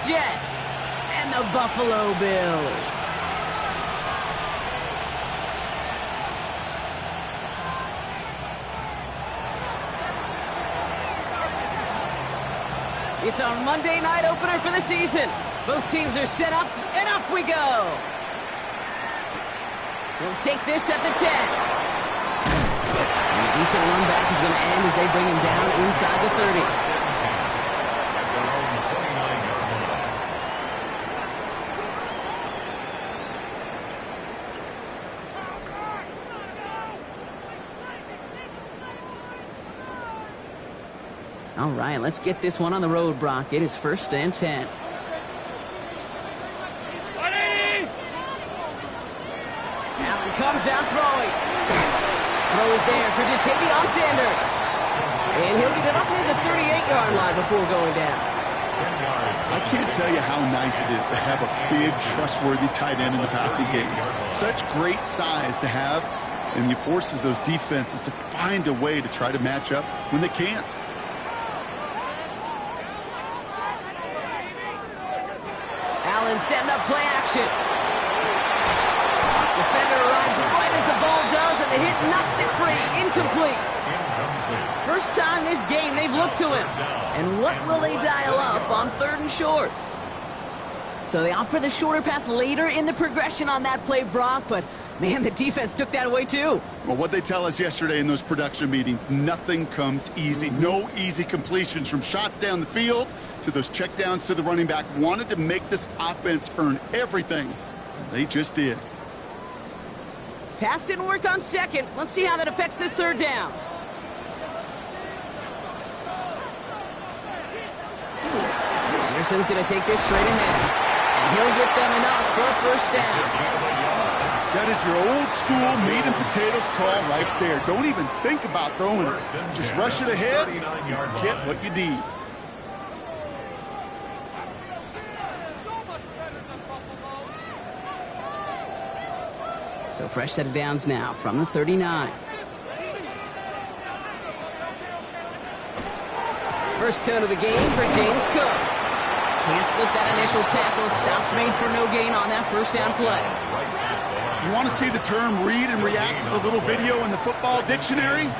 Jets and the Buffalo Bills. It's our Monday night opener for the season. Both teams are set up, and off we go. We'll take this at the 10. And a decent run back is going to end as they bring him down inside the 30. All right, let's get this one on the road, Brock. It is 1st and 10. Allen comes out throwing. Throw is there for Ja'Tavion Sanders. And he'll get it up near the 38-yard line before going down. I can't tell you how nice it is to have a big, trustworthy tight end in the passing game. Such great size to have, and he forces those defenses to find a way to try to match up when they can't. Allen setting up play action. Defender arrives right as the ball does, and the hit knocks it free. Incomplete. First time this game they've looked to him. And what will they dial up on 3rd and short? So they opt for the shorter pass later in the progression on that play, Brock, but man, the defense took that away too. Well, what they tell us yesterday in those production meetings, nothing comes easy. No easy completions from shots down the field to those checkdowns to the running back. Wanted to make this offense earn everything. They just did. Pass didn't work on 2nd. Let's see how that affects this 3rd down. Anderson's going to take this straight ahead. And he'll get them enough for a 1st down. That is your old school meat and potatoes call right there. Don't even think about throwing it. Just rush it ahead and get what you need. So fresh set of downs now from the 39. First turn of the game for James Cook. Can't slip that initial tackle. Stops made for no gain on that 1st down play. You want to see the term read and react with a little video in the football dictionary?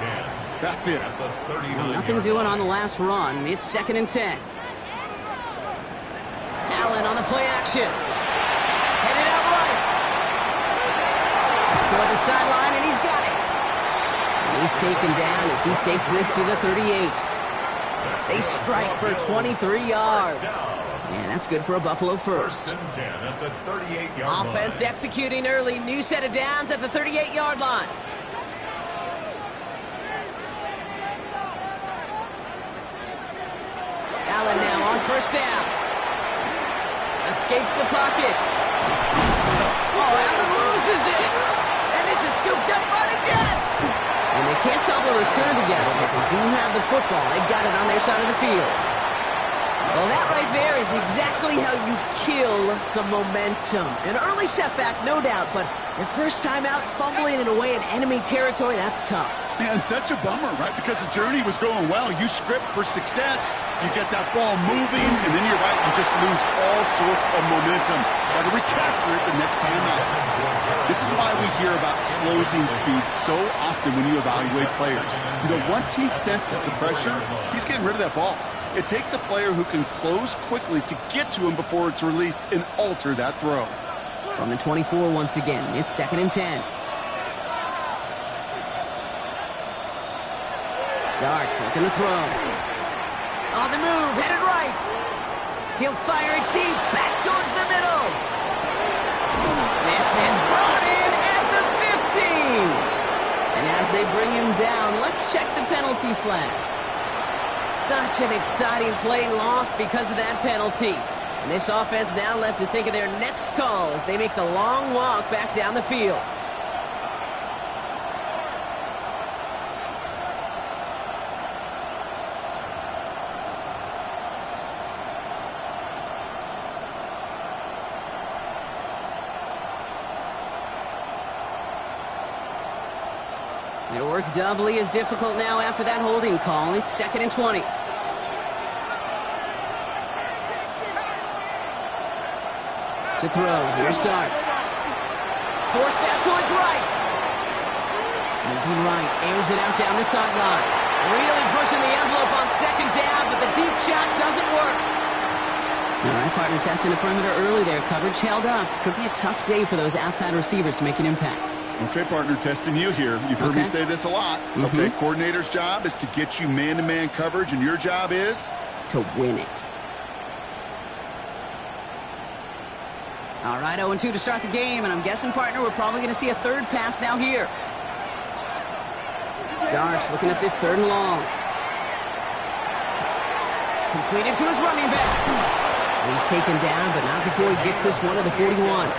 That's it. Well, nothing doing on the last run. It's 2nd and 10. Allen on the play action. Headed out right. Toward the sideline, and he's got it. And he's taken down as he takes this to the 38. They strike for 23 yards. And that's good for a Buffalo 1st. Offense executing early. New set of downs at the 38-yard line. Allen now on 1st down. Escapes the pocket. Oh, Allen loses it. And this is scooped up by the Jets. And they can't cobble a return together, but they do have the football. They've got it on their side of the field. Well, that right there is exactly how you kill some momentum. An early setback, no doubt, but their first time out fumbling in away in enemy territory, that's tough. And such a bummer, right? Because the journey was going well. You script for success, you get that ball moving, and then you're right, you just lose all sorts of momentum. Got to recapture it the next time out. This is why we hear about closing speed so often when you evaluate players. You know, once he senses the pressure, he's getting rid of that ball. It takes a player who can close quickly to get to him before it's released and alter that throw. From the 24 once again, it's 2nd and 10. Darks looking to throw. On the move, headed right. He'll fire it deep, back towards the middle. This is brought in at the 15. And as they bring him down, let's check the penalty flag. Such an exciting play lost because of that penalty. And this offense now left to think of their next call as they make the long walk back down the field. Their work doubly is difficult now after that holding call. It's 2nd and 20. To throw. Here's Starks. Forced out to his right. Moving right. Airs it out down the sideline. Really pushing the envelope on second down, but the deep shot doesn't work. All right, partner, testing the perimeter early there. Coverage held up. Could be a tough day for those outside receivers to make an impact. Okay, partner, testing you here. You've heard me say this a lot. Okay, coordinator's job is to get you man-to-man coverage, and your job is? To win it. All right, 0-2 to start the game, and I'm guessing, partner, we're probably going to see a third pass now here. Darks looking at this third and long. Completed to his running back. He's taken down, but not before he gets this one to the 41.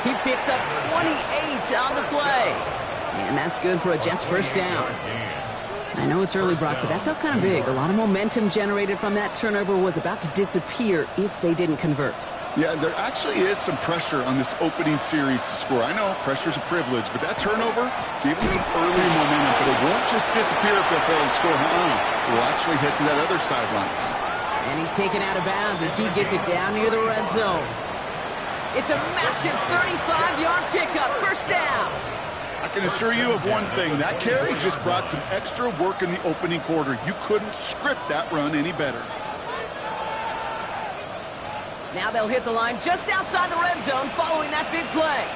He picks up 28 on the play. And that's good for a Jets first down. I know it's early, Brock, but that felt kind of big. A lot of momentum generated from that turnover was about to disappear if they didn't convert. Yeah, there actually is some pressure on this opening series to score. I know pressure's a privilege, but that turnover gave them some early momentum. But it won't just disappear if they fail to score. It will actually head to that other sidelines. And he's taken out of bounds as he gets it down near the red zone. It's a massive 35-yard pickup, first down. I can assure you of one thing. That carry just brought some extra work in the opening quarter. You couldn't script that run any better. Now they'll hit the line just outside the red zone following that big play.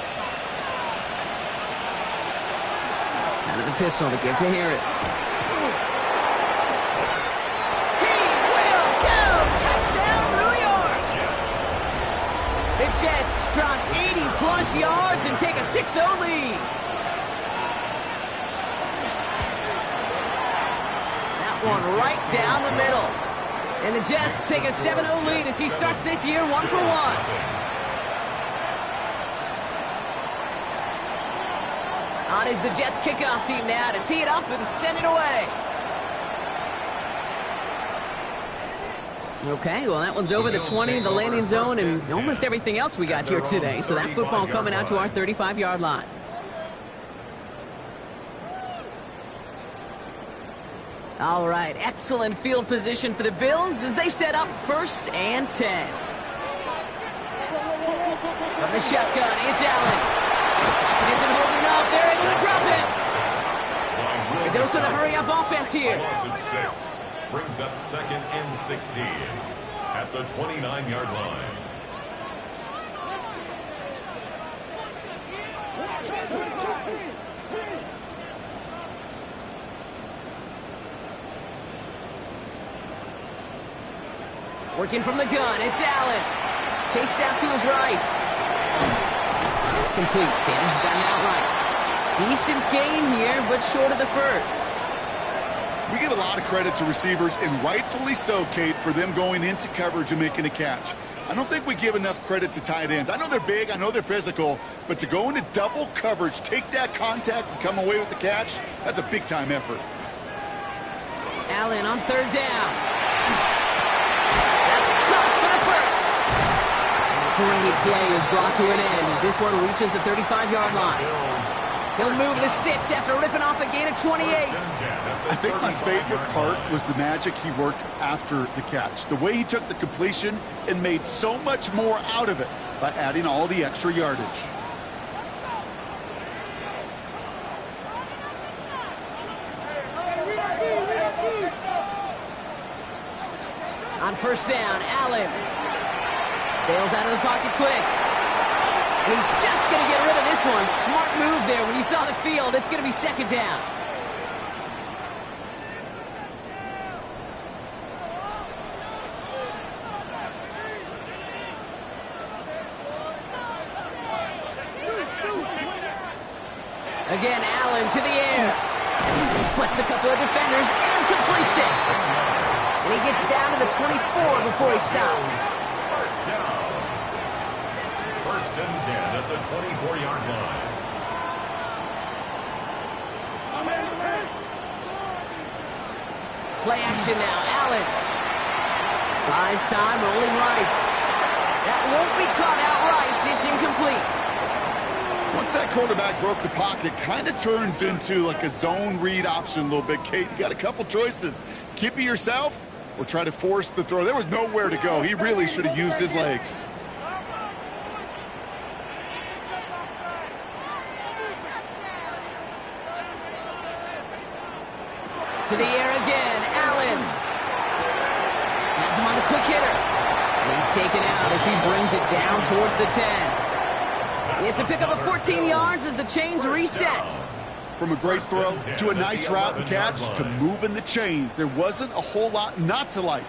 Out of the pistol to give to Harris. He will go! Touchdown, New York! The Jets drop 80-plus yards and take a 6-0 lead. That one right down the middle. And the Jets take a 7-0 lead as he starts this year 1-for-1. On is the Jets kickoff team now to tee it up and send it away. Okay, well, that one's over the 20, the landing zone, and almost everything else we got here today. So that football coming out to our 35-yard line. All right, excellent field position for the Bills as they set up 1st and 10. From the shotgun, it's Allen. It isn't holding up. They're able to drop it. A dose of the hurry-up offense here. Brings up 2nd and 16 at the 29-yard line. Working from the gun, it's Allen. Chased out to his right. It's complete. Sanders has gotten outright. Decent game here, but short of the first. We give a lot of credit to receivers, and rightfully so, Kate, for them going into coverage and making a catch. I don't think we give enough credit to tight ends. I know they're big, I know they're physical, but to go into double coverage, take that contact, and come away with the catch, that's a big-time effort. Allen on 3rd down. That's caught for the first. And a great play is brought to an end as this one reaches the 35-yard line. He'll move the sticks after ripping off a gain of 28. I think my favorite part was the magic he worked after the catch. The way he took the completion and made so much more out of it by adding all the extra yardage. On 1st down, Allen bails out of the pocket quick. And he's just going to get rid of this one. Smart move there. When you saw the field, it's going to be 2nd down. Again, Allen to the air. He splits a couple of defenders and completes it. And he gets down to the 24 before he stops. 1st and 10 at the 24-yard line. Play action now, Allen. Buys time, rolling right. That won't be caught outright. It's incomplete. Once that quarterback broke the pocket, kind of turns into like a zone read option a little bit. Kate, you got a couple choices. Keep it yourself or try to force the throw. There was nowhere to go. He really should have used his legs. To the air again. Allen. Has him on the quick hitter. He's taken out as he brings it down towards the 10. It's a pickup of 14 yards as the chains reset. From a great throw to a nice route and catch to moving the chains, there wasn't a whole lot not to like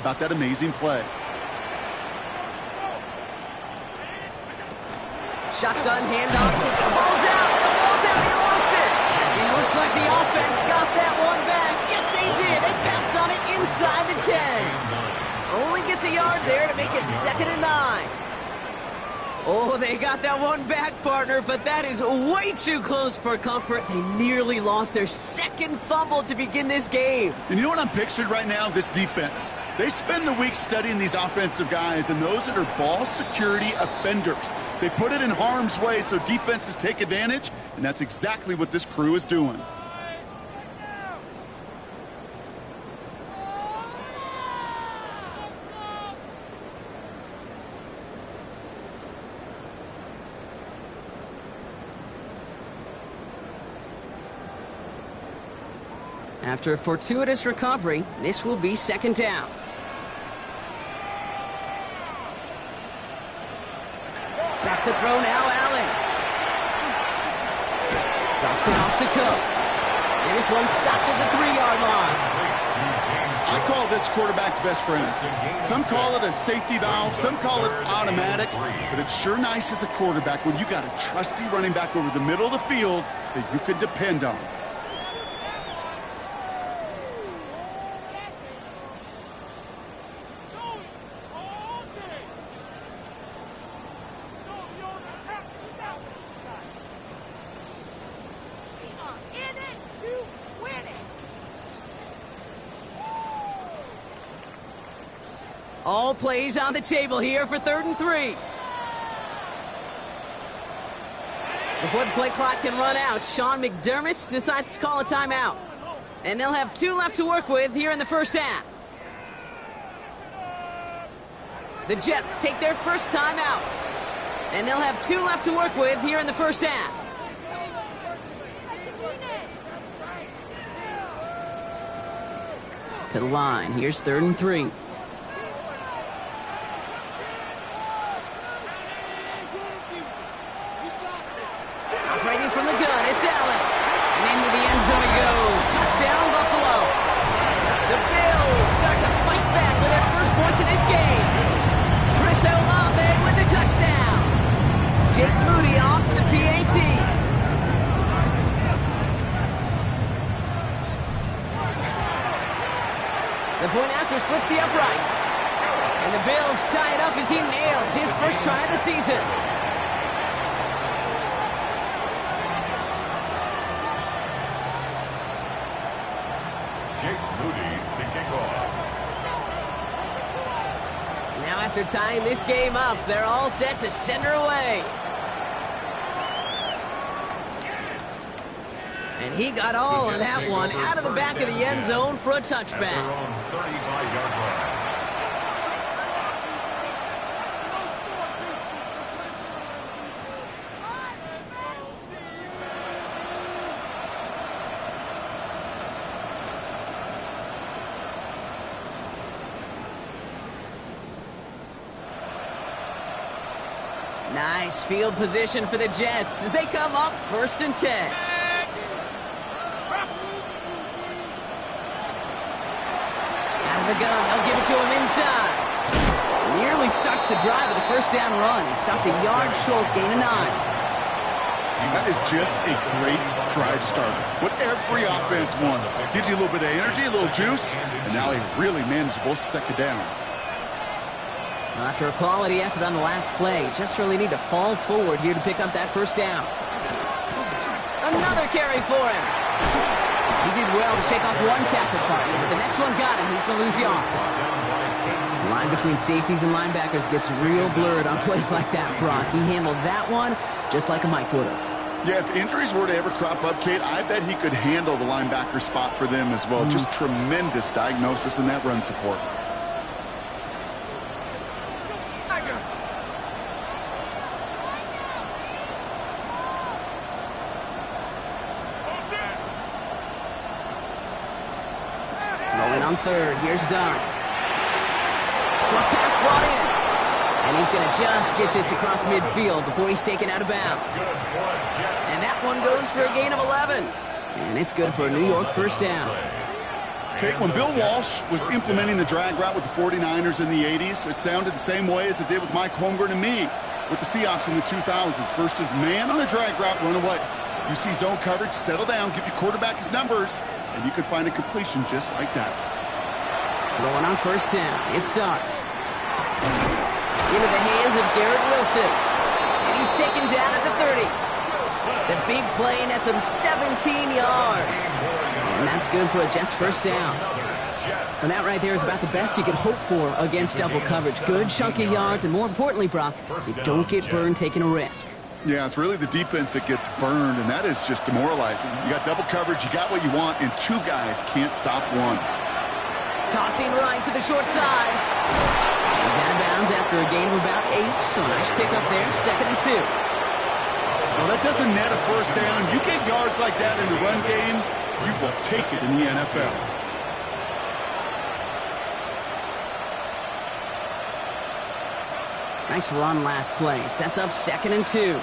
about that amazing play. Shotgun handoff. The ball's out. The ball's out. He lost it. It looks like the offense got that one back. Yes, they did. They pounce on it inside the 10. Only gets a yard there to make it 2nd and 9. Oh, they got that one back, partner, but that is way too close for comfort. They nearly lost their 2nd fumble to begin this game. And you know what I'm picturing right now? This defense. They spend the week studying these offensive guys and those that are ball security offenders. They put it in harm's way so defenses take advantage, and that's exactly what this crew is doing. After a fortuitous recovery, this will be 2nd down. Back to throw now, Allen. Drops it off to Cook. And this one stopped at the 3-yard line. I call this quarterback's best friend. Some call it a safety valve, some call it automatic, but it's sure nice as a quarterback when you got a trusty running back over the middle of the field that you can depend on. All plays on the table here for 3rd and 3. Before the play clock can run out, Sean McDermott decides to call a timeout. And they'll have 2 left to work with here in the 1st half. The Jets take their first timeout. And they'll have 2 left to work with here in the 1st half. To the line, here's 3rd and 3. From the gun, it's Allen. And into the end zone he goes. Touchdown, Buffalo. The Bills start to fight back with their first points of this game. Chris Olave with the touchdown. Jake Moody off for the PAT. The point after splits the uprights. And the Bills tie it up as he nails his first try of the season. Jake Moody to kick off. Now after tying this game up, they're all set to send her away. And he got all of that one out of the back of the end zone for a touchback. At their own 35-yard line. Nice field position for the Jets as they come up 1st and 10. Out of the gun, they'll give it to him inside. Nearly starts the drive with a 1st down run. He stopped a yard short, gain of 9. That is just a great drive starter. What every offense wants. Gives you a little bit of energy, a little juice, and now a really manageable 2nd down. After a quality effort on the last play, just really need to fall forward here to pick up that 1st down. Another carry for him. He did well to shake off one tackle partner, but the next one got him. He's going to lose yards. The line between safeties and linebackers gets real blurred on plays like that, Brock. He handled that one just like a Mike would have. Yeah, if injuries were to ever crop up, Kate, I bet he could handle the linebacker spot for them as well. Just tremendous diagnosis in that run support. On third, here's Dart. Short pass brought in. And he's going to just get this across midfield before he's taken out of bounds. And that one goes for a gain of 11. And it's good for a New York first down. Okay, when Bill Walsh was implementing the drag route with the 49ers in the 80s, it sounded the same way as it did with Mike Holmgren and me with the Seahawks in the 2000s versus man on the drag route, run away. You see zone coverage, settle down, give your quarterback his numbers, and you could find a completion just like that. Going on first down, it's Dart. Into the hands of Garrett Wilson. And he's taken down at the 30. The big play nets him 17 yards. And that's good for a Jets first down. And that right there is about the best you could hope for against double coverage. Good chunky yards, and more importantly, Brock, you don't get burned taking a risk. Yeah, it's really the defense that gets burned, and that is just demoralizing. You got double coverage, you got what you want, and two guys can't stop one. Tossing right to the short side. He's out of bounds after a gain of about 8, so nice pickup there, 2nd and 2. Well, that doesn't net a first down. You get yards like that in the run game, you will take it in the NFL. Nice run last play. Sets up 2nd and 2.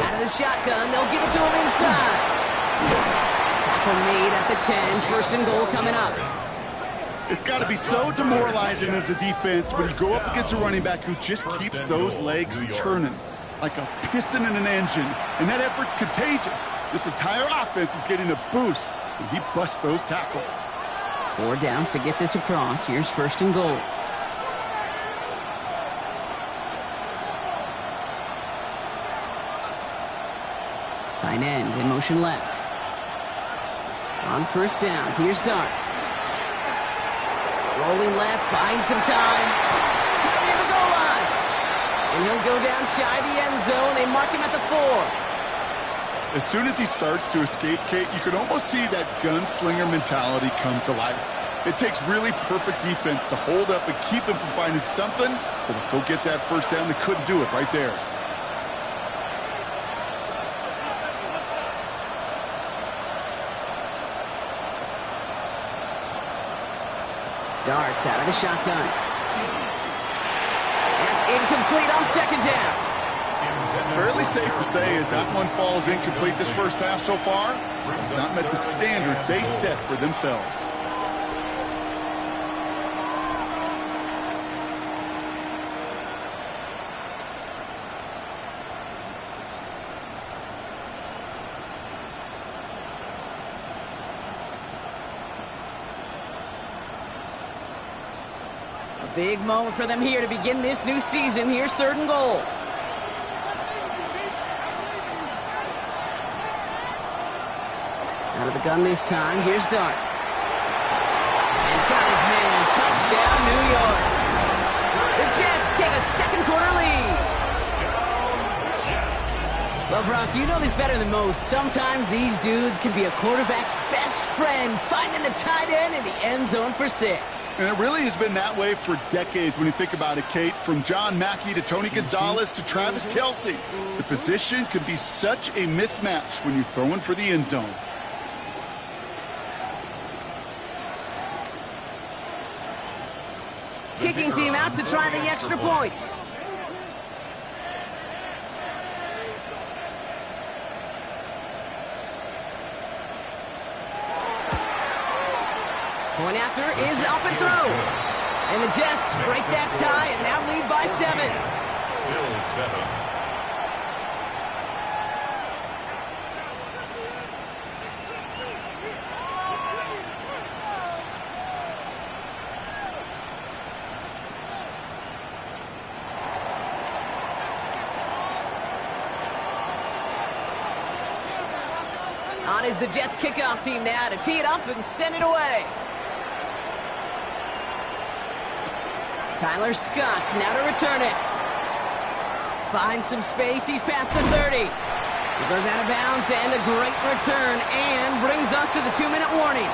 Out of the shotgun, they'll give it to him inside. Tackle made at the 10. 1st and goal coming up. It's got to be so demoralizing as a defense when you go up against a running back who just keeps those legs churning like a piston in an engine, and that effort's contagious. This entire offense is getting a boost when he busts those tackles. 4 downs to get this across. Here's 1st and goal. Tight end in motion left. On first down, here's Dart. Rolling left, buying some time. Cut near the goal line. And he'll go down shy of the end zone. They mark him at the 4. As soon as he starts to escape, Kate, you can almost see that gunslinger mentality come to life. It takes really perfect defense to hold up and keep him from finding something, but go get that first down. They couldn't do it right there. Darts out of the shotgun. That's incomplete on 2nd down. Fairly safe to say as that one falls incomplete this first half so far, has not met the standard they set for themselves. Big moment for them here to begin this new season. Here's 3rd and goal. Out of the gun this time. Here's Dart. And got his man. Touchdown, New York. The Jets take a 2nd quarter lead. Well, Brock, you know this better than most. Sometimes these dudes can be a quarterback's best friend, finding the tight end in the end zone for 6. And it really has been that way for decades when you think about it, Kate. From John Mackey to Tony Gonzalez to Travis Kelce. The position can be such a mismatch when you're throwing for the end zone. Kicking team out to try the extra point. Point after is up and through. And the Jets break that tie and now lead by 7. Bill 7. On is the Jets kickoff team now to tee it up and send it away. Tyler Scott now to return it. Finds some space. He's past the 30. He goes out of bounds and a great return and brings us to the 2-minute warning.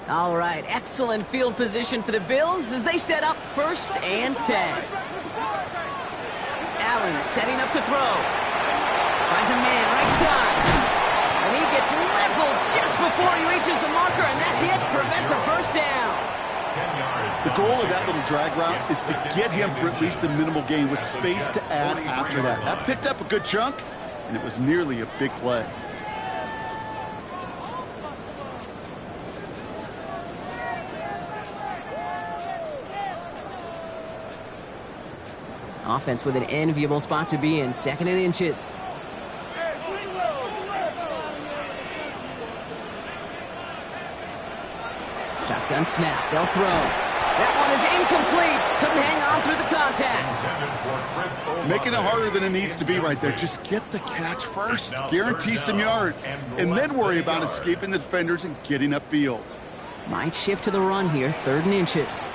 All right, excellent field position for the Bills as they set up 1st and 10. Allen setting up to throw. Finds a man right side. And he gets leveled just before he reaches the marker, and that hit prevents a first down. 10 yards. The goal of that little drag route is to get him for at least a minimal gain with space to add after that. That picked up a good chunk, and it was nearly a big play. Offense with an enviable spot to be in, 2nd and inches. Shotgun snap, they'll throw. That one is incomplete. Couldn't hang on through the contact. Making it harder than it needs to be right there. Just get the catch first. Guarantee some yards. And then worry about escaping the defenders and getting upfield. Might shift to the run here, 3rd and inches.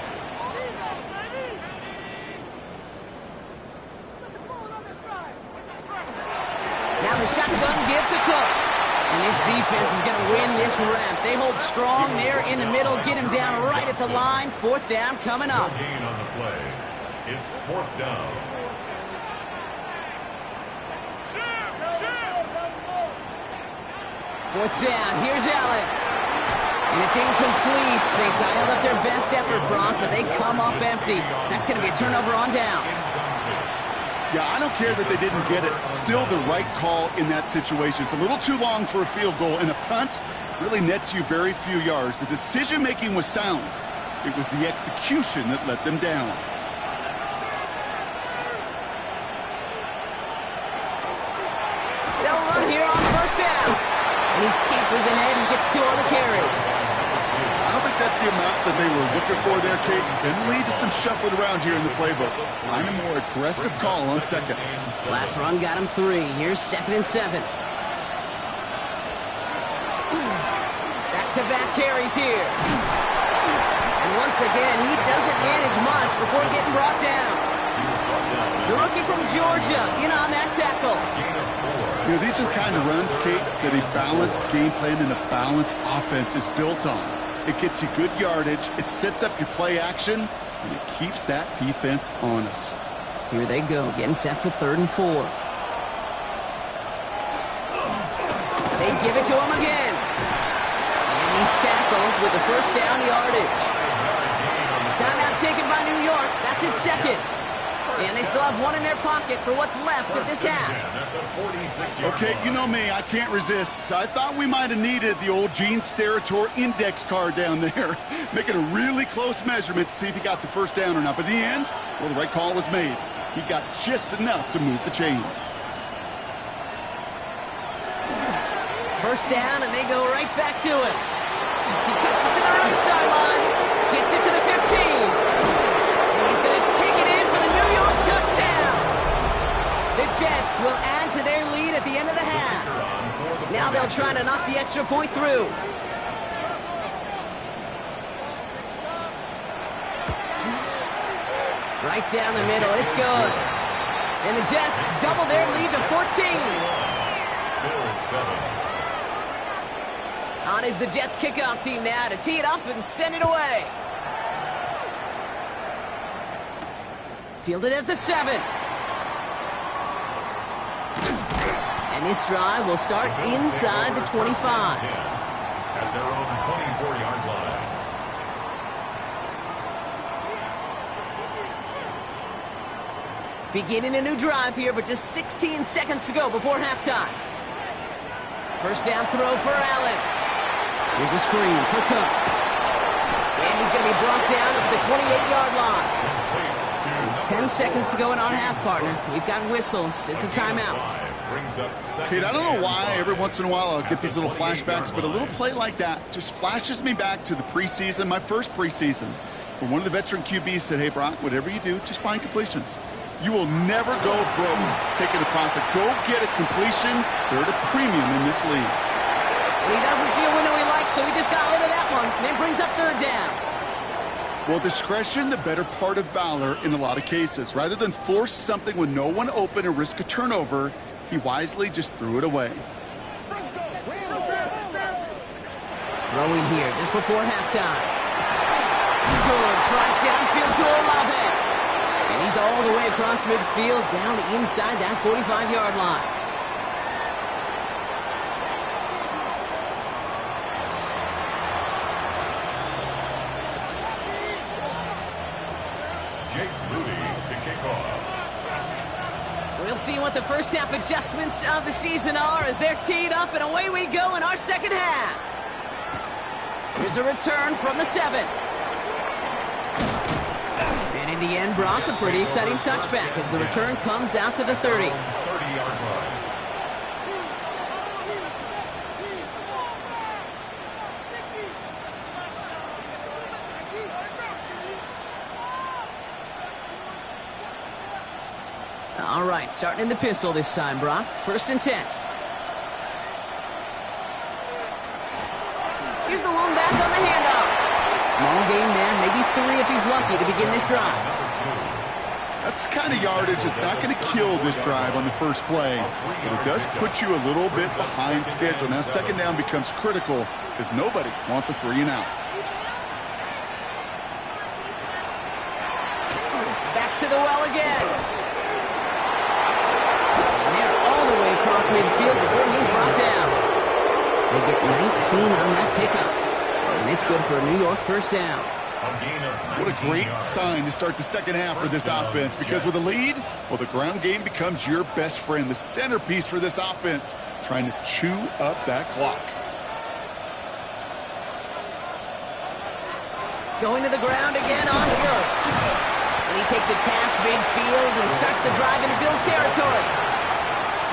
Now the shotgun give to Cook. And this defense is going to win this ramp. They hold strong there in the middle, get him down right at the line. 4th down coming up. No gain on the play. It's 4th down. Fourth down, here's Allen. And it's incomplete. They dialed up their best effort, Brock, but they come up empty. That's going to be a turnover on downs. Yeah, I don't care that they didn't get it. Still the right call in that situation. It's a little too long for a field goal, and a punt really nets you very few yards. The decision-making was sound. It was the execution that let them down. They'll run here on 1st down. And he scampers ahead and gets 2 on the carry. I don't think that's the amount that they were looking for there, Kate. And lead to some shuffling around here in the playbook. Find a more aggressive call on 2nd. Last run got him 3. Here's 2nd and 7. Back-to-back carries here. And once again, he doesn't manage much before getting brought down. The rookie from Georgia in on that tackle. You know, these are the kind of runs, Kate, that a balanced game plan and a balanced offense is built on. It gets you good yardage, it sets up your play action, and it keeps that defense honest. Here they go, getting set for 3rd and 4. They give it to him again. And he's tackled with the 1st down yardage. Timeout taken by New York. That's its 2nd. And they still have 1 in their pocket for what's left of this half. Okay, you know me, I can't resist. I thought we might have needed the old Gene Steratore index card down there. Making a really close measurement to see if he got the 1st down or not. But in the end, well, the right call was made. He got just enough to move the chains. 1st down, and they go right back to it. He cuts it to the right sideline. Gets it to the 15. The Jets will add to their lead at the end of the half. Now they'll try to knock the extra point through. Right down the middle, it's good. And the Jets double their lead to 14. On is the Jets kickoff team now to tee it up and send it away. Fielded at the 7. And this drive will start inside the 25. At their own 24-yard line. Beginning a new drive here, but just 16 seconds to go before halftime. 1st down throw for Allen. Here's a screen for Cook. And he's going to be brought down at the 28-yard line. 10 seconds to go in our half, partner. We've got whistles. It's a timeout. Kate, I don't know why every once in a while I'll get these little flashbacks, but a little play like that just flashes me back to the preseason, my first preseason, where one of the veteran QBs said, hey, Brock, whatever you do, just find completions. You will never go broke taking a profit. Go get a completion. They're at a premium in this league. And he doesn't see a window he likes, so he just got rid of that one. And it brings up 3rd down. Well, discretion, the better part of valor in a lot of cases. Rather than force something with no one open and risk a turnover, he wisely just threw it away. Throwing here just before halftime. Good, right downfield to Olave. And he's all the way across midfield, down inside that 45-yard line. Jake Moody to kick off. We'll see what the first half adjustments of the season are as they're teed up, and away we go in our second half. Here's a return from the 7. And in the end, Brock, a pretty exciting touchback as the return comes out to the 30. 30-yard line. All right, starting in the pistol this time, Brock. 1st and 10. Here's the lone back on the handoff. Small gain there, maybe 3 if he's lucky to begin this drive. That's the kind of yardage that's not going to kill this drive on the first play, but it does put you a little bit behind schedule. Now, second down becomes critical because nobody wants a 3 and out. Back to the well again. Across midfield before he's brought down. They get 19 on that pickup. And it's good for a New York first down. What a great sign to start the second half for this offense, because with a lead, well, the ground game becomes your best friend, the centerpiece for this offense, trying to chew up that clock. Going to the ground again on first. And he takes it past midfield and starts the drive into Bills territory.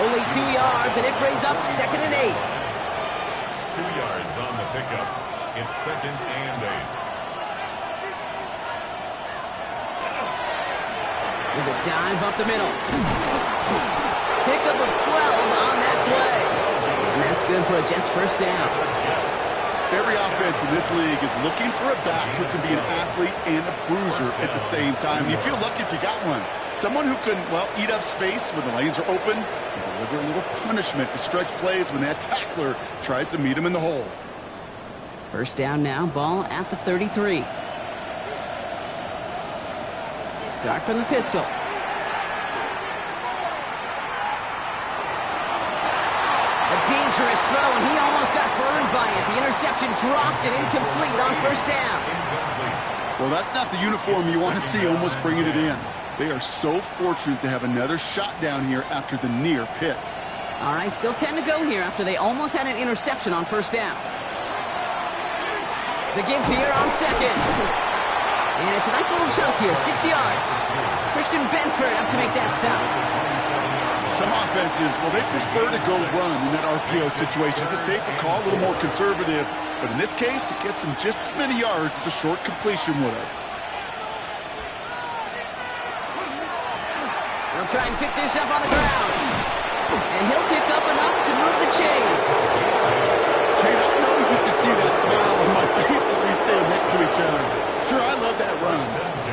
Only 2 yards, and it brings up 2nd and 8. 2 yards on the pickup. It's 2nd and 8. There's a dive up the middle. Pickup of 12 on that play. And that's good for a Jets first down. Every offense in this league is looking for a back who can be an athlete and a bruiser at the same time. You feel lucky if you got one. Someone who can, well, eat up space when the lanes are open and deliver a little punishment to stretch plays when that tackler tries to meet him in the hole. First down now, ball at the 33. Dart from the pistol. A dangerous throw, and he almost got burned by it. The interception dropped and incomplete on first down. Well, that's not the uniform you want to see almost bringing it in. They are so fortunate to have another shot down here after the near pick. All right, still 10 to go here after they almost had an interception on first down. The give here on second. And it's a nice little chunk here, 6 yards. Christian Benford up to make that stop. Some offenses, well, they prefer to go run in that RPO situation. It's a safer call, a little more conservative. But in this case, it gets them just as many yards as a short completion would have. They'll try and pick this up on the ground. And he'll pick up enough to move the chains. Kate, I know you can see that smile on my face as we stand next to each other. Sure, I love that run.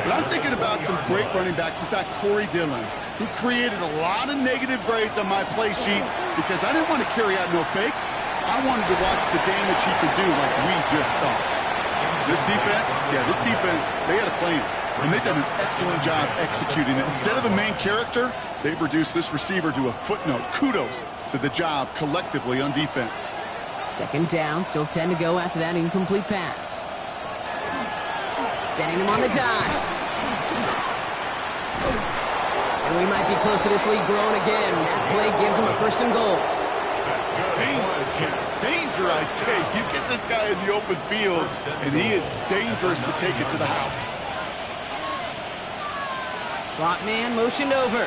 But I'm thinking about some great running backs. In fact, Corey Dillon, who created a lot of negative grades on my play sheet because I didn't want to carry out no fake. I wanted to watch the damage he could do like we just saw. This defense, they had a plan. And they've done an excellent job executing it. Instead of a main character, they've reduced this receiver to a footnote. Kudos to the job collectively on defense. Second down, still 10 to go after that incomplete pass. Sending him on the dive. And we might be close to this lead growing again. That play gives him a 1st and goal. Danger, I say. You get this guy in the open field, and he is dangerous to take it to the house. Slot man motioned over.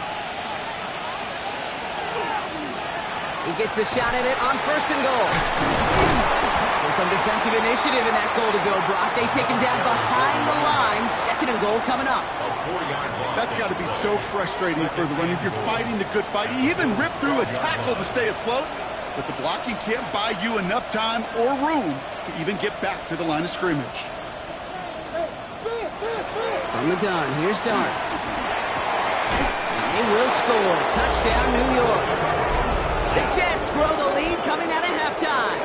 He gets the shot at it on 1st and goal. So some defensive initiative in that goal to go, Brock. They take him down behind the line. 2nd and goal coming up. That's got to be so frustrating for the running. You're fighting the good fight. You even rip through a tackle to stay afloat, but the blocking can't buy you enough time or room to even get back to the line of scrimmage. From the gun, here's Dart. They will score. Touchdown, New York. The Jets grow the lead coming out of halftime.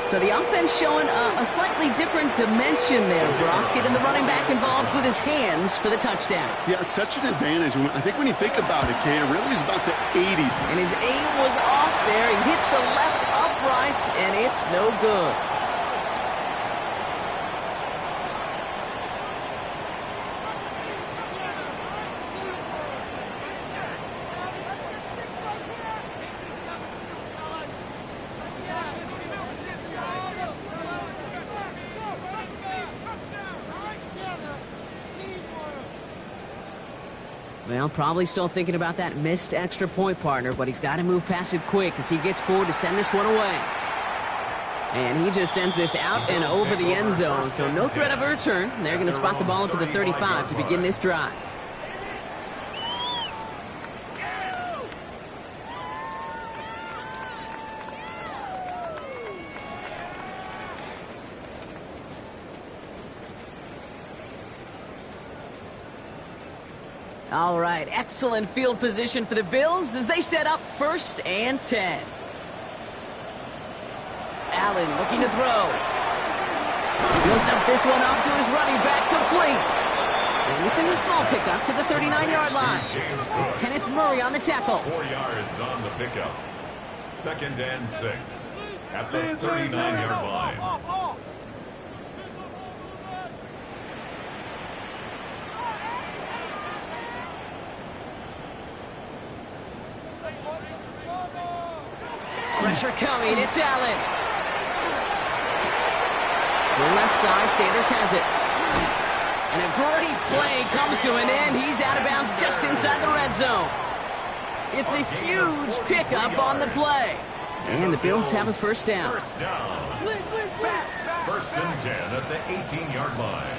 So the offense showing a slightly different dimension there, Brock, getting the running back involved with his hands for the touchdown. Yeah, such an advantage. I think when you think about it, Kate, it really is about the 80. And his aim was off there. He hits the left upright, and it's no good. Well, probably still thinking about that missed extra point, partner, but he's got to move past it quick as he gets forward to send this one away. And he just sends this out and over the end zone, so no threat of a return. They're going to spot the ball up to the 35 to begin this drive. All right, excellent field position for the Bills as they set up 1st and 10. Allen looking to throw. He'll dump this one off to his running back, complete. And this is a small pickup to the 39-yard line. It's Kenneth Murray on the tackle. 4 yards on the pickup. 2nd and 6 at the 39-yard line. Pressure coming, it's Allen. The left side, Sanders has it. And a great play comes to an end. He's out of bounds just inside the red zone. It's a huge pickup on the play. And the Bills have a 1st down. 1st down. 1st and 10 at the 18-yard line.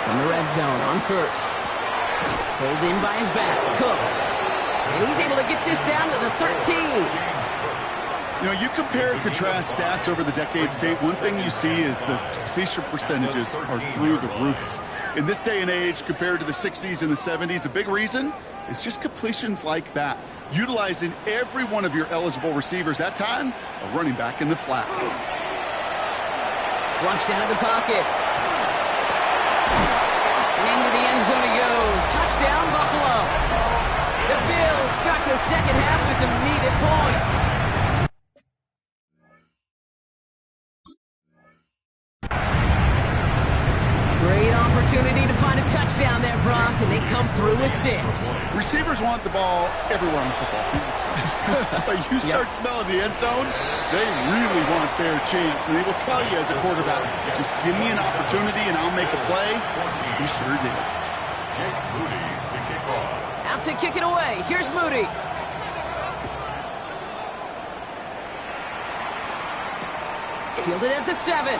From the red zone on 1st. Pulled in by his back, Cook. And he's able to get this down to the 13. You know, you compare and contrast stats over the decades, Kate. One thing you see is the completion percentages are through the roof. In this day and age, compared to the 60s and the 70s, a big reason is just completions like that. Utilizing every one of your eligible receivers. That time, a running back in the flat. Flushed out of the pocket. And into the end zone he goes. Touchdown, Buffalo. The Bills start the second half with some needed points. Great opportunity to find a touchdown there, Brock, and they come through with 6. Receivers want the ball everywhere on the football field. But you start smelling the end zone, they really want their chance. And they will tell you as a quarterback, just give me an opportunity and I'll make a play. He sure did. Jake Moody to kick off. Out to kick it away. Here's Moody. Fielded at the 7.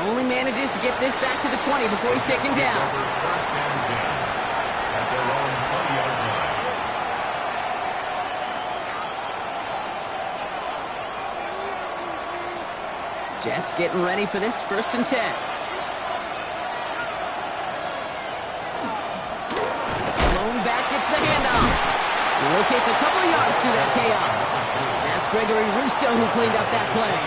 Only manages to get this back to the 20 before he's taken down. 1st and 10 at their own 20-yard line. Jets getting ready for this 1st and 10. Gets the handoff. He locates a couple of yards through that chaos. That's Gregory Rousseau who cleaned up that play.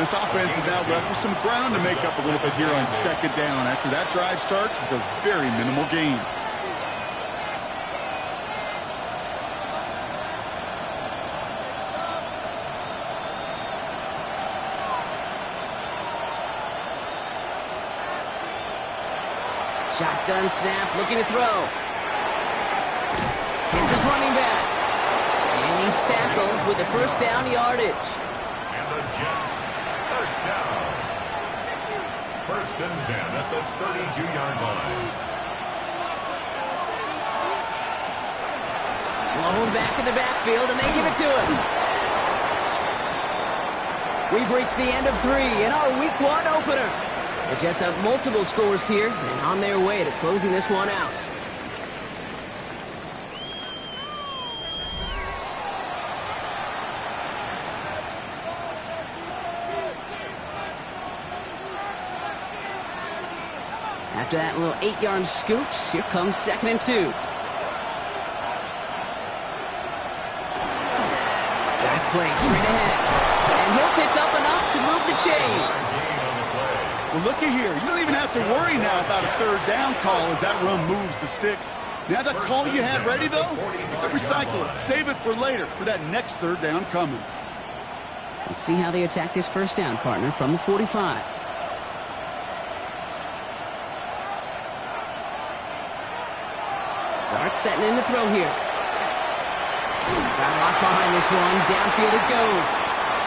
This offense is now left with some ground to make up a little bit here on 2nd down after that drive starts with a very minimal gain. Shotgun snap, looking to throw. Hits his running back. And he's tackled with the 1st down yardage. And the Jets, 1st down. 1st and 10 at the 32-yard line. Blown back in the backfield, and they give it to him. We've reached the end of 3 in our Week 1 opener. The Jets have multiple scores here and on their way to closing this one out. After that little 8-yard scoot, here comes 2nd and 2. That play straight ahead. And he'll pick up enough to move the chains. Well, looky here. You don't even have to worry now about a third down call as that run moves the sticks. Now that call you had ready, though, you can recycle it. Save it for later for that next third down coming. Let's see how they attack this first down, partner, from the 45. Dart setting in the throw here. Got a lock behind this one. Downfield it goes.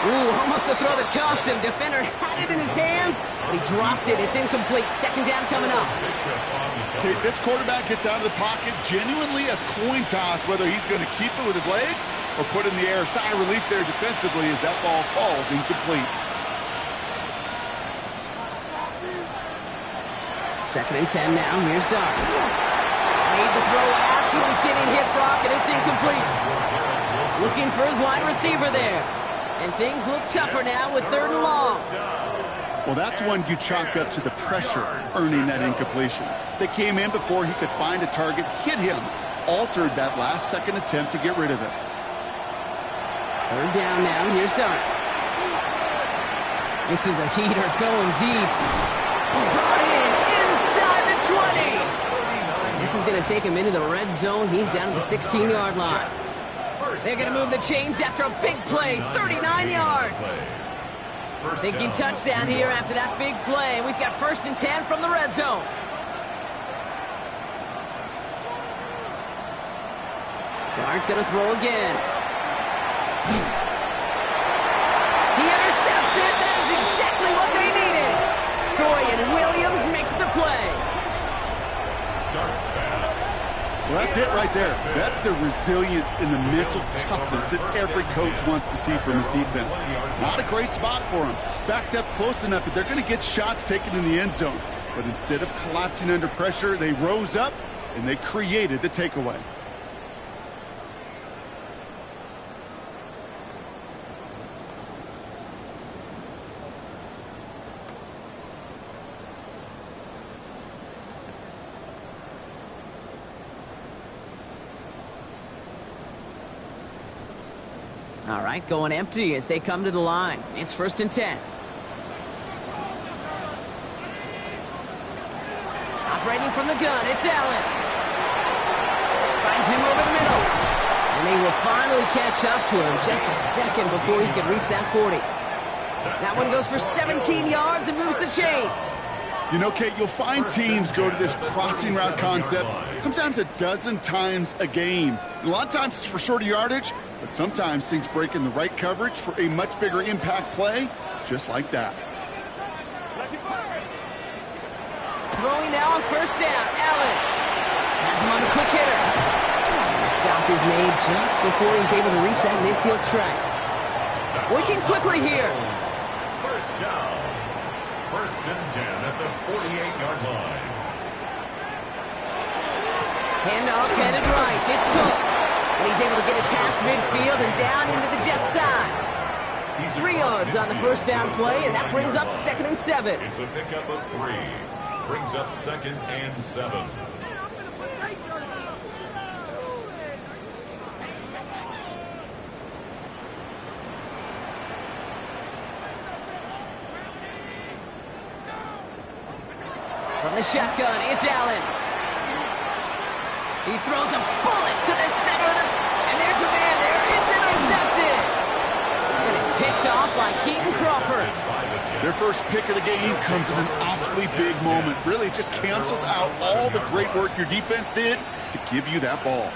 Ooh, almost a throw that cost him. Defender had it in his hands, but he dropped it. It's incomplete. Second down coming up. Okay, this quarterback gets out of the pocket. Genuinely a coin toss whether he's going to keep it with his legs or put it in the air. Sigh of relief there defensively as that ball falls incomplete. Second and 10 now. Here's Dart. Made the throw as he was getting hit, Brock, and it's incomplete. Looking for his wide receiver there. And things look tougher now with third and long. Well, that's one you chalk up to the pressure earning that incompletion. They came in before he could find a target, hit him, altered that last second attempt to get rid of it. Third down now. Here's Dart. This is a heater going deep. Brought in inside the 20. This is going to take him into the red zone. He's down to the 16-yard line. They're going to move the chains after a big play, 39 yards. Thinking touchdown here after that big play. We've got first and 10 from the red zone. Dart going to throw again. He intercepts it. That is exactly what they needed. Dorian Williams makes the play. Dart's pass. Well, that's it right there. That's the resilience and the mental toughness that every coach wants to see from his defense. Not a great spot for him. Backed up close enough that they're going to get shots taken in the end zone. But instead of collapsing under pressure, they rose up and they created the takeaway. All right, going empty as they come to the line. It's first and 10. Operating from the gun, it's Allen. Finds him over the middle. And they will finally catch up to him just a second before he can reach that 40. That one goes for 17 yards and moves the chains. You know, Kate, you'll find teams go to this crossing route concept sometimes a dozen times a game. And a lot of times it's for shorter yardage, but sometimes things break in the right coverage for a much bigger impact play, just like that. Throwing now on first down, Allen has him on the quick hitter. The stop is made just before he's able to reach that midfield strike. Working quickly here. First down. First and 10 at the 48-yard line. Handoff headed right. It's Cook. And he's able to get it past midfield and down into the Jets side. 3 yards on the first down play, and that brings up second and 7. It's a pickup of 3. Brings up second and 7. From the shotgun, it's Allen. He throws a bullet to the center, and there's a man there. It's intercepted. And it's picked off by Keaton Crawford. Their first pick of the game comes in an awfully big moment. Really just cancels out all the great work your defense did to give you that ball.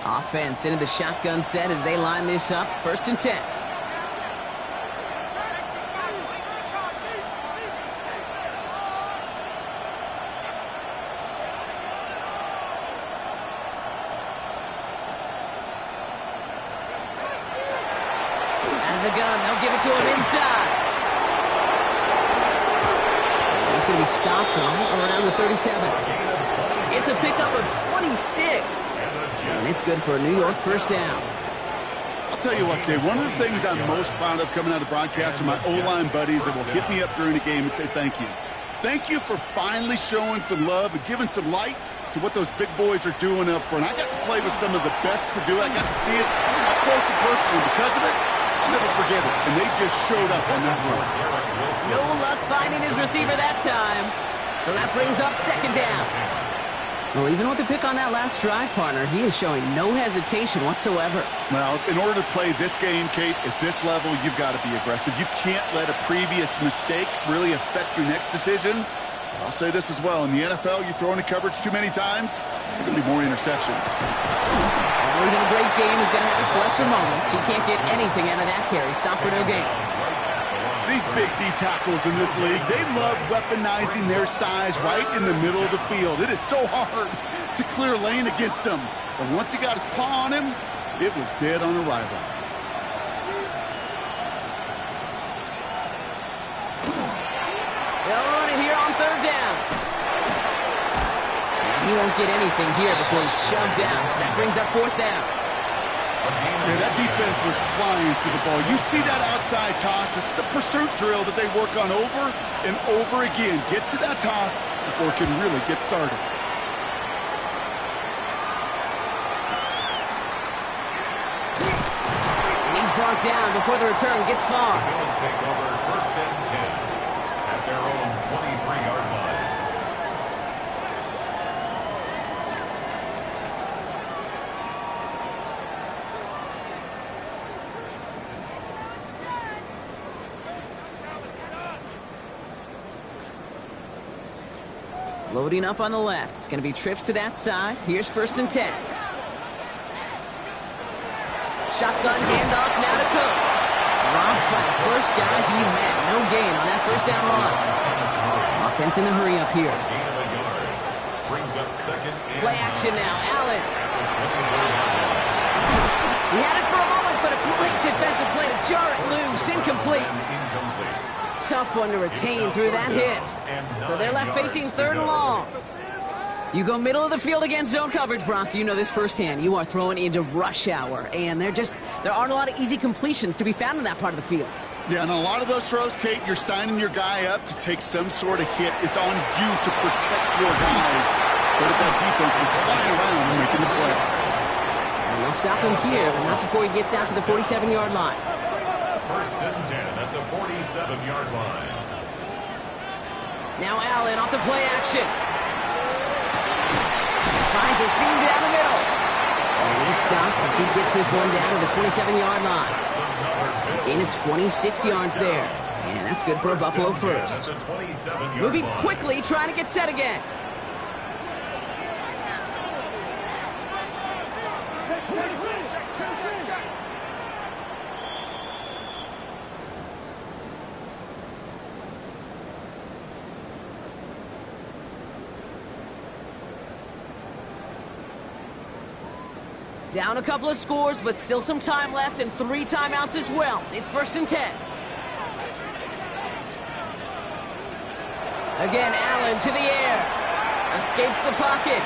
Offense into the shotgun set as they line this up. First and 10. Out of the gun, they'll give it to him inside. He's going to be stopped right around the 37. It's a pickup of 20 26. And it's good for a New York first down. I'll tell you what, Kay, one of the things I'm most proud of coming out of broadcast are my O-line buddies that will hit me up during the game and say thank you. Thank you for finally showing some love and giving some light to what those big boys are doing up front. I got to play with some of the best to do it. I got to see it up close and personal. Because of it, I'll never forget it. And they just showed up on that run. No luck finding his receiver that time. So that brings up second down. Well, even with the pick on that last drive, partner, he is showing no hesitation whatsoever. Well, in order to play this game, Kate, at this level, you've got to be aggressive. You can't let a previous mistake really affect your next decision. I'll say this as well. In the NFL, you throw into coverage too many times, there's going to be more interceptions. Well, even a great game is going to have its lesser moments. You can't get anything out of that carry. Stop for no gain. These big D tackles in this league, they love weaponizing their size right in the middle of the field. It is so hard to clear lane against him. But once he got his paw on him, it was dead on arrival. They'll run it here on third down. And he won't get anything here before he's shoved out. So that brings up fourth down. Yeah, that defense was flying to the ball. You see that outside toss. This is a pursuit drill that they work on over and over again. Get to that toss before it can really get started. And he's brought down before the return gets far. Bills take over first and 10 at their own 23-yard line. Loading up on the left. It's going to be trips to that side. Here's first and 10. Shotgun handoff now to Cook. Dropped by the first guy he met. No gain on that first down run. Offense in the hurry up here. Gain of a yard. Brings up second and Play action now. Allen. at He had it for a moment, but a great defensive play to jar it loose. Incomplete. incomplete. Tough one to retain through that hit. So they're left facing third and long. You go middle of the field against zone coverage, Brock. You know this firsthand. You are throwing into rush hour, and there aren't a lot of easy completions to be found in that part of the field. Yeah, and a lot of those throws, Kate, you're signing your guy up to take some sort of hit. It's on you to protect your guys. But if that defense is flying around and making the play. And they'll stop him here, but not before he gets out to the 47-yard line. First and 10 at the 47-yard line. Now Allen off the play action. Finds a seam down the middle. And he's stopped as he gets this one down to the 27-yard line. Gain of 26 yards there. And that's good for a Buffalo first. Moving quickly, trying to get set again. Down a couple of scores, but still some time left and 3 timeouts as well. It's first and 10. Again, Allen to the air. Escapes the pocket.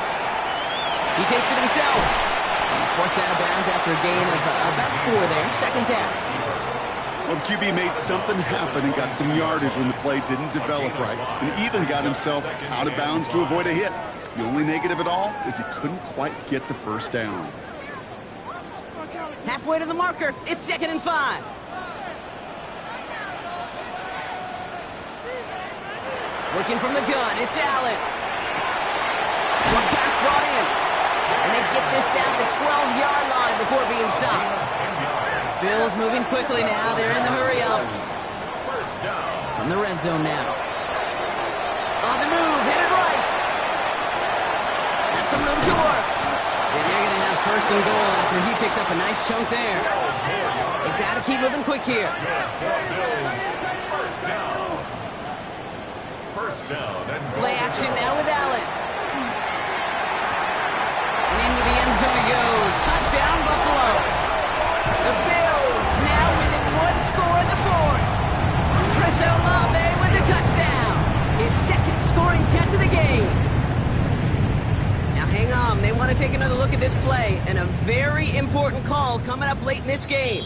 He takes it himself. And he's forced out of bounds after a gain of about 4 there. Second down. Well, the QB made something happen and got some yardage when the play didn't develop right. And even got himself out of bounds to avoid a hit. The only negative at all is he couldn't quite get the first down. Halfway to the marker. It's second and 5. Working from the gun. It's Allen. One pass brought in. And they get this down to the 12-yard line before being stopped. Bills moving quickly now. They're in the hurry up. From the red zone now. On the move. Headed right. That's some room to work. And they're going to have first and goal after he picked up a nice chunk there. They've got to keep moving quick here. First down. And Play action now with Allen. And into the end zone he goes. Touchdown, Buffalo. The Bills now within 1 score in the fourth. Chris Olave with the touchdown. His second scoring catch of the game. Now hang on. come. They want to take another look at this play, and a very important call coming up late in this game.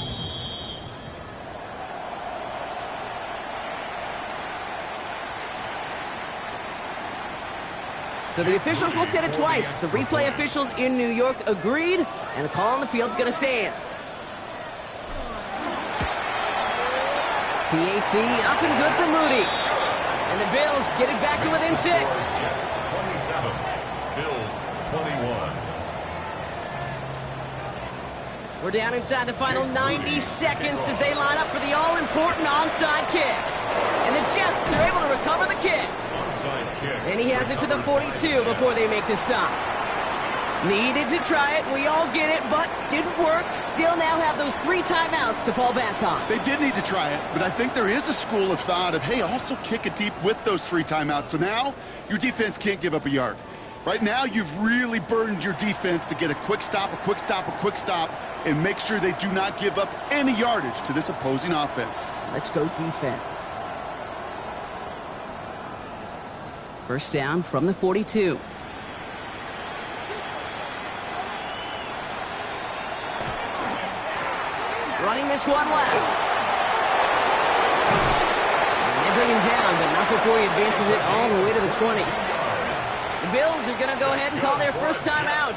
So the officials looked at it twice. The replay officials in New York agreed, and the call on the field's going to stand. PAT up and good for Moody. And the Bills get it back to within 6. Jets 27, Bills 21. We're down inside the final 90 seconds as they line up for the all-important onside kick. And the Jets are able to recover the kick. Onside kick. And he has it to the 42 before they make the stop. Needed to try it, we all get it, but didn't work. Still now have those 3 timeouts to fall back on. They did need to try it, but I think there is a school of thought of, hey, also kick it deep with those 3 timeouts. So now your defense can't give up a yard. Right now, you've really burdened your defense to get a quick stop, a quick stop, a quick stop, and make sure they do not give up any yardage to this opposing offense. Let's go defense. First down from the 42. Running this one left. And they bring him down, but not before he advances it all the way to the 20. The Bills are going to go ahead and call their first time out.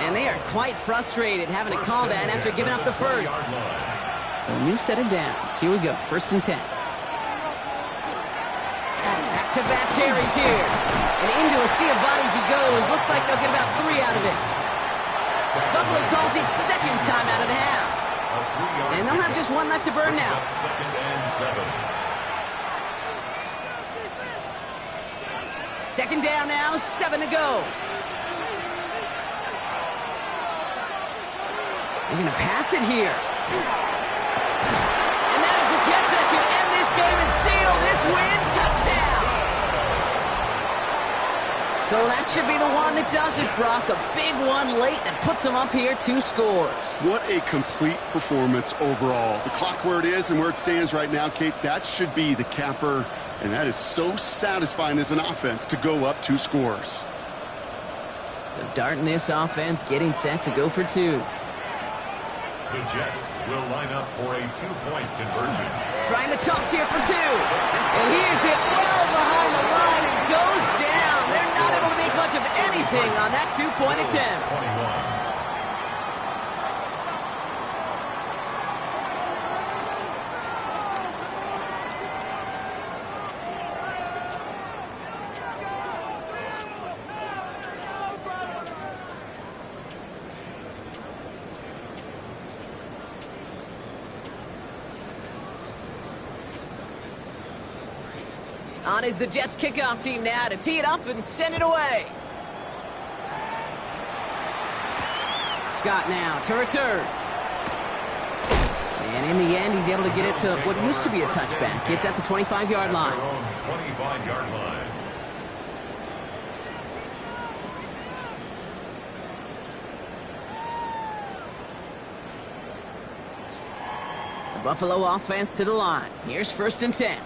And they are quite frustrated having to call that after giving up the first. So a new set of downs. Here we go, 1st and 10. Back-to-back carries here. And into a sea of bodies he goes. Looks like they'll get about 3 out of it. Buffalo calls it second time out of the half. And they'll have just 1 left to burn now. 2nd and 7. 2nd down now, 7 to go. They're going to pass it here. And that is the catch that should end this game and seal this win. Touchdown! So that should be the one that does it, Brock. A big one late that puts them up here 2 scores. What a complete performance overall. The clock where it is and where it stands right now, Kate, that should be the capper. And that is so satisfying as an offense to go up 2 scores. So darting this offense, getting set to go for 2. The Jets will line up for a 2-point conversion. Trying the toss here for 2. And he is hit well behind the line and goes down. They're not able to make much of anything on that 2-point attempt. 21. On is the Jets kickoff team now to tee it up and send it away. Scott now to return. And in the end, he's able to get it to what used to be a touchback. It's at the 25-yard line. 25-yard line. The Buffalo offense to the line. Here's 1st and 10.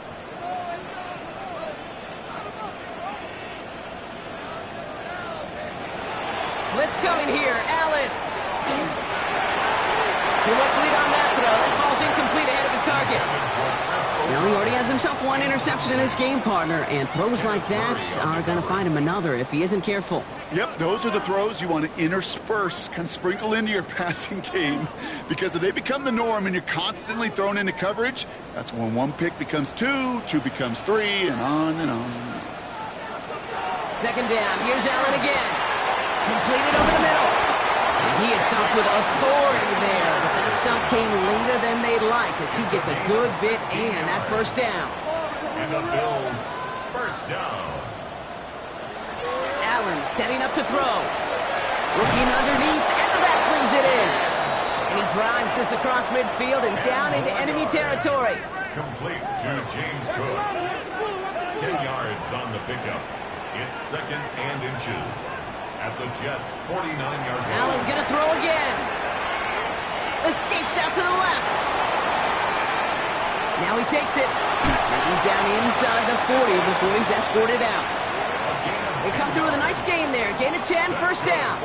Blitz coming here. Allen. Too much lead on that throw. That falls incomplete ahead of his target. Well, he already has himself 1 interception in this game, partner, and throws like that are going to find him another if he isn't careful. Yep, those are the throws you want to intersperse, kind of sprinkle into your passing game, because if they become the norm and you're constantly thrown into coverage, that's when 1 pick becomes 2, 2 becomes 3, and on and on. 2nd down. Here's Allen again. Completed over the middle. And he is stumped with authority there, but that stump came later than they'd like as he gets a good bit and that 1st down. And the Bills, 1st down. Allen setting up to throw. Looking underneath, and the back brings it in. And he drives this across midfield and down into enemy territory. Complete to James Cook. 10 yards on the pickup. It's 2nd and inches. At the Jets' 49-yard line. Allen gonna throw again. Escapes out to the left. Now he takes it. And he's down inside the 40 before he's escorted out. A gain of They come through with a nice gain there. Gain of 10, first down.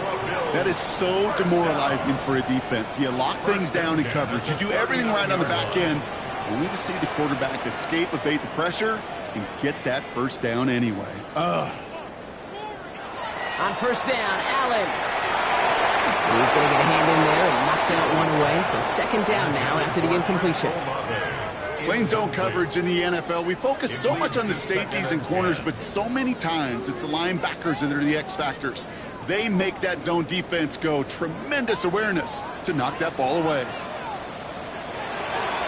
That is so demoralizing for a defense. You lock things down in coverage. You do everything right on the back end, only to see the quarterback escape, evade the pressure, and get that first down anyway. On first down, Allen. He's going to get a hand in there and knock that one away. So second down now after the incompletion. Playing zone coverage in the NFL, we focus so much on the safeties and corners, but so many times it's the linebackers that are the X factors. They make that zone defense go. Tremendous awareness to knock that ball away.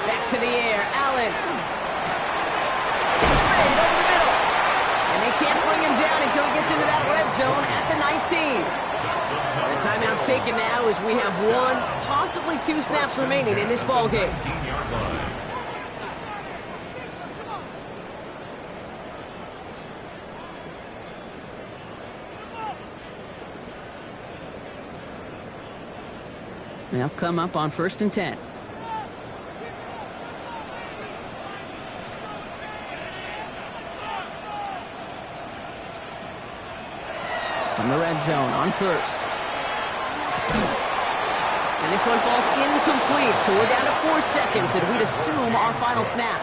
Back to the air, Allen. Straight over the middle. And they can't bring him down until he gets into that red zone at the 19. The timeout's taken now as we have one, possibly two snaps remaining in this ball game. They'll come up on first and 10. From the red zone on first. And this one falls incomplete, so we're down to 4 seconds, and we'd assume our final snap.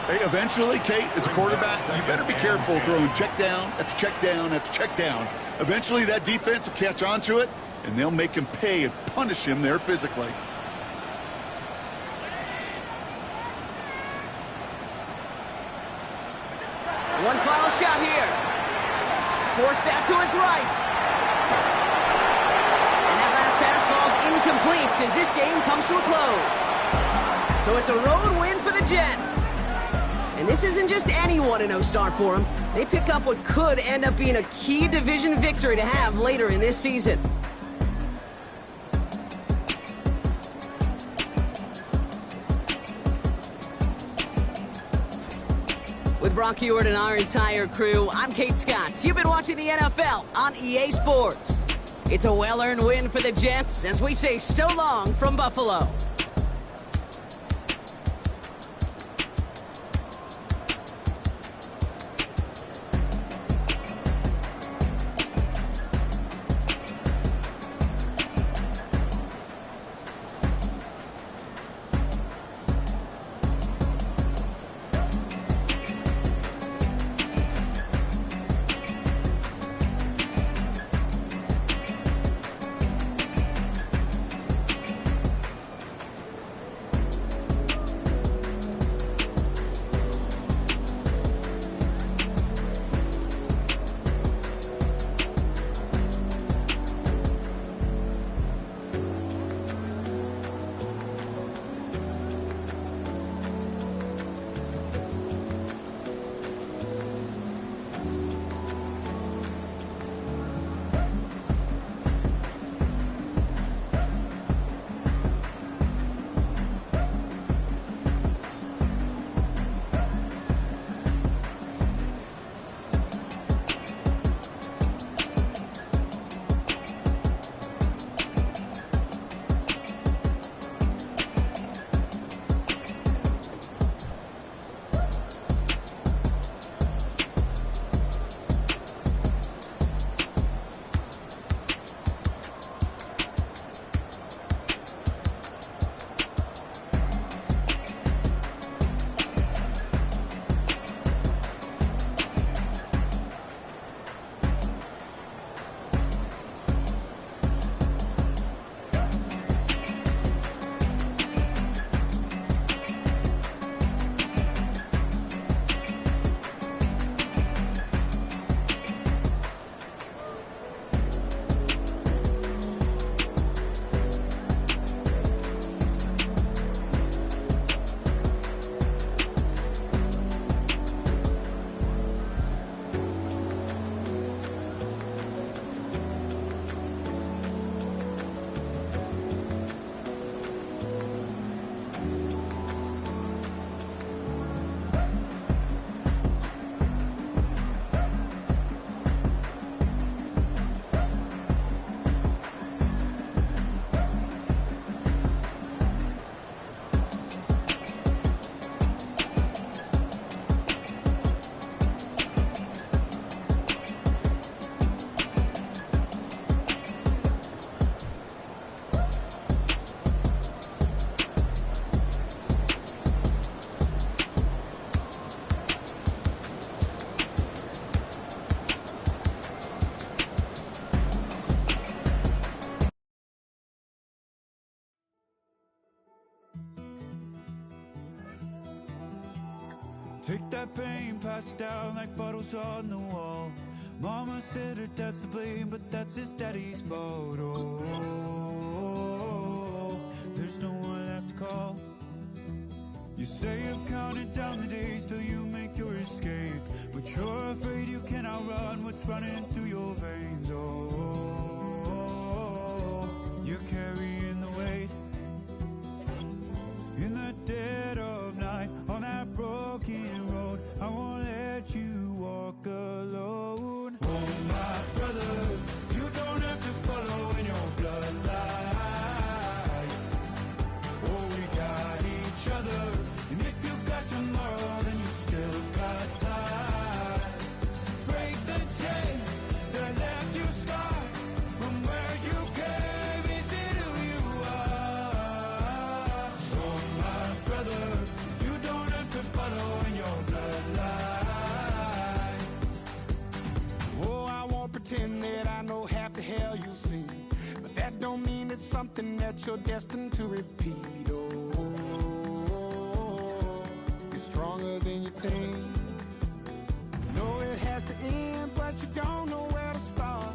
Hey, eventually, Kate, as a quarterback, you better be careful throwing check down after check down after check down. Eventually, that defense will catch on to it, and they'll make him pay and punish him there physically. One final shot here. Forced out to his right. And that last pass falls incomplete as this game comes to a close. So it's a road win for the Jets. And this isn't just any 1-0 start for them. They pick up what could end up being a key division victory to have later in this season. With Brock Huard and our entire crew, I'm Kate Scott. You've been watching the NFL on EA Sports. It's a well-earned win for the Jets as we say so long from Buffalo. Take that pain, pass it down like bottles on the wall. Mama said her dad's to blame, but that's his daddy's fault. Oh, there's no one left to call. You say you've counted down the days till you make your escape, but you're afraid you cannot run what's running through your veins. Oh, you're carrying the weight in the dead of night on that broken road. I won't let you walk alone. Oh, my brother, you don't have to follow in your bloodline. Oh, we got each other, and if you got tomorrow, then you still got time. Break the chain that left you scarred from where you came. Is it who you are? Oh, my brother, you don't have to follow in your bloodline. Oh, I won't pretend that I know half the hell you've seen, but that don't mean it's something that you're destined to repeat. Oh, you're stronger than you think. Know it has to end, but you don't know where to start.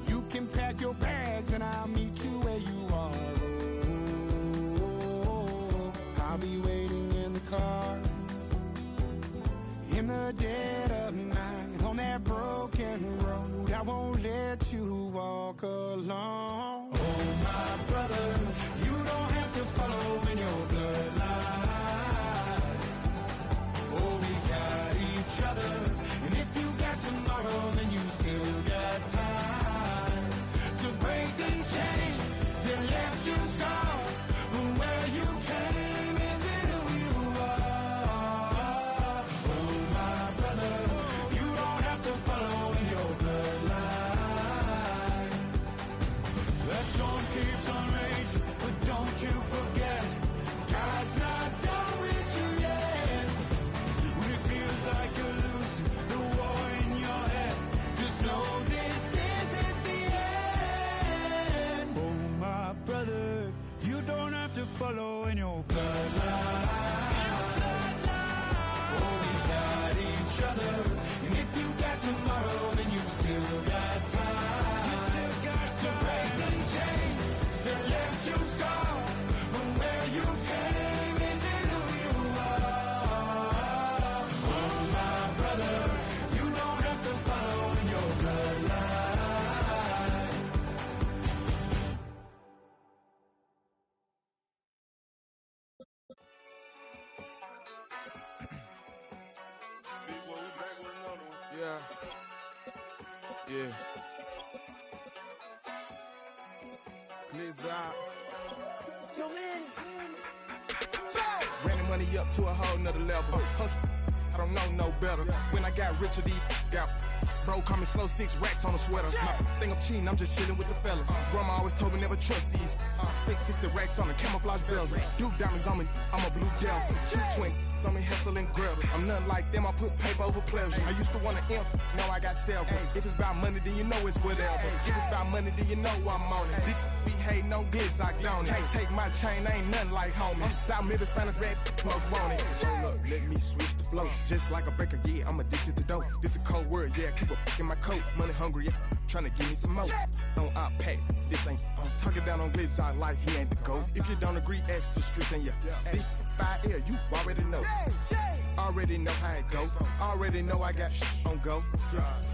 You can pack your bags and I'll meet you where you are. Oh, I'll be waiting in the car in the dead of night on that broken road. I won't let you walk alone. Oh, my brother, you don't have to follow in your bloodline. Oh, we got each other, and if you got tomorrow, then you still got time to break these chains that left you scarred from where you came. Is it who you are? Oh, my brother, you don't have to follow in your bloodline. That storm keeps on raging, but don't you forget, God's not done with you yet. When it feels like you're losing the war in your head, just know this isn't the end. Oh, my brother, you don't have to follow in your bloodline. Oh, we got each other, and if you got tomorrow, then you still got time. You still got to break the chain that left you scarred from where you came. Is it who you are? Oh, my brother, you don't have to follow in your bloodline. Yeah. Yeah. Blizzard. Ran the money up to a whole nother level. Hustle, I don't know no better. When I got richer, these got. Bro, call me slow, 6 racks on a sweater. My think I'm cheating, I'm just chilling with the fellas. Grandma always told me never trust these. Spent 60 racks on the camouflage bells. Duke diamonds on me, I'm a blue devil. 220 on me, Hessel and Gretel. I'm nothing like them, I put paper over pleasure. I used to want to imp, now I got several. If it's about money, then you know it's whatever. If it's about money, then you know I'm on it. Be hating on glitz, I don't it. Can't take my chain, ain't nothing like homie. South Middle Spanish red, most want it. Hold up, let me switch the flow. Just like a breaker, yeah, I'm addicted to dope. This a cold word, yeah, keep a in my coat. Money hungry, yeah, tryna give me some more. Don't pack, this ain't. I'm talking down on glitz, I like he ain't the GOAT. If you don't agree, ask the streets and yeah. This 5 air, you already know. Already know how it go. Already know I got on go.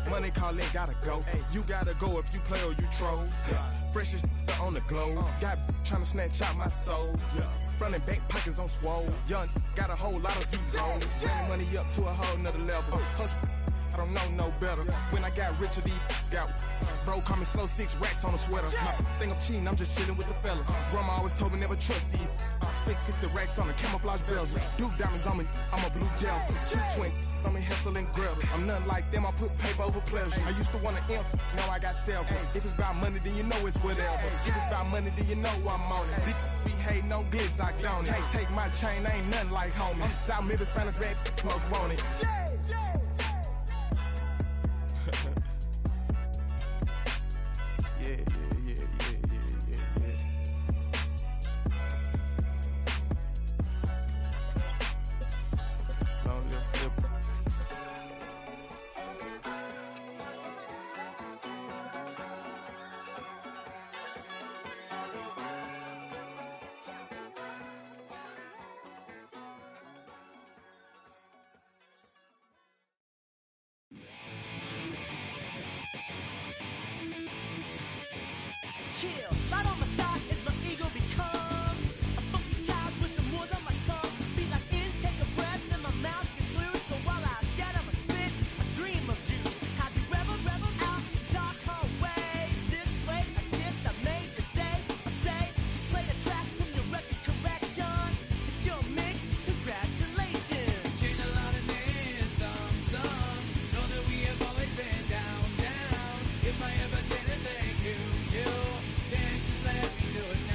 Money calling, gotta go. You gotta go if you play or you troll. Freshest on the glow. Got tryna snatch out my soul. Running back pockets on swole. Young, got a whole lot of zeros. Running money up to a whole nother level. Hustle, I don't know no better. When I got richer, these got. Bro, call me slow, 6 racks on a sweater. My think I'm cheating, I'm just chilling with the fellas. Grandma always told me never trust these. Spent 60 racks on the camouflage bells. Duke diamonds on me, I'm a blue devil. 220 on me, Hessel and Gretel. I'm nothing like them, I put paper over pleasure. I used to want to imp, now I got several. If it's about money, then you know it's whatever. If it's about money, then you know I'm on it. Be hating no glitz, I don't it. Can't take my chain, ain't nothing like homie. South Middle Spanish red, most want it. Yeah. Long live flip chill. Right on my side as my ego becomes a funky child with some words on my tongue. Feel like intake a breath and my mouth gets loose. So while I scatter my spit, I dream of juice. How to rebel out the dark hallways. This place I kissed, I made the day. I say, play the track from your record correction. It's your mix, congratulations. Changed a lot of names, some. Know that we have always been down. If I ever didn't thank you, then just let me do it now.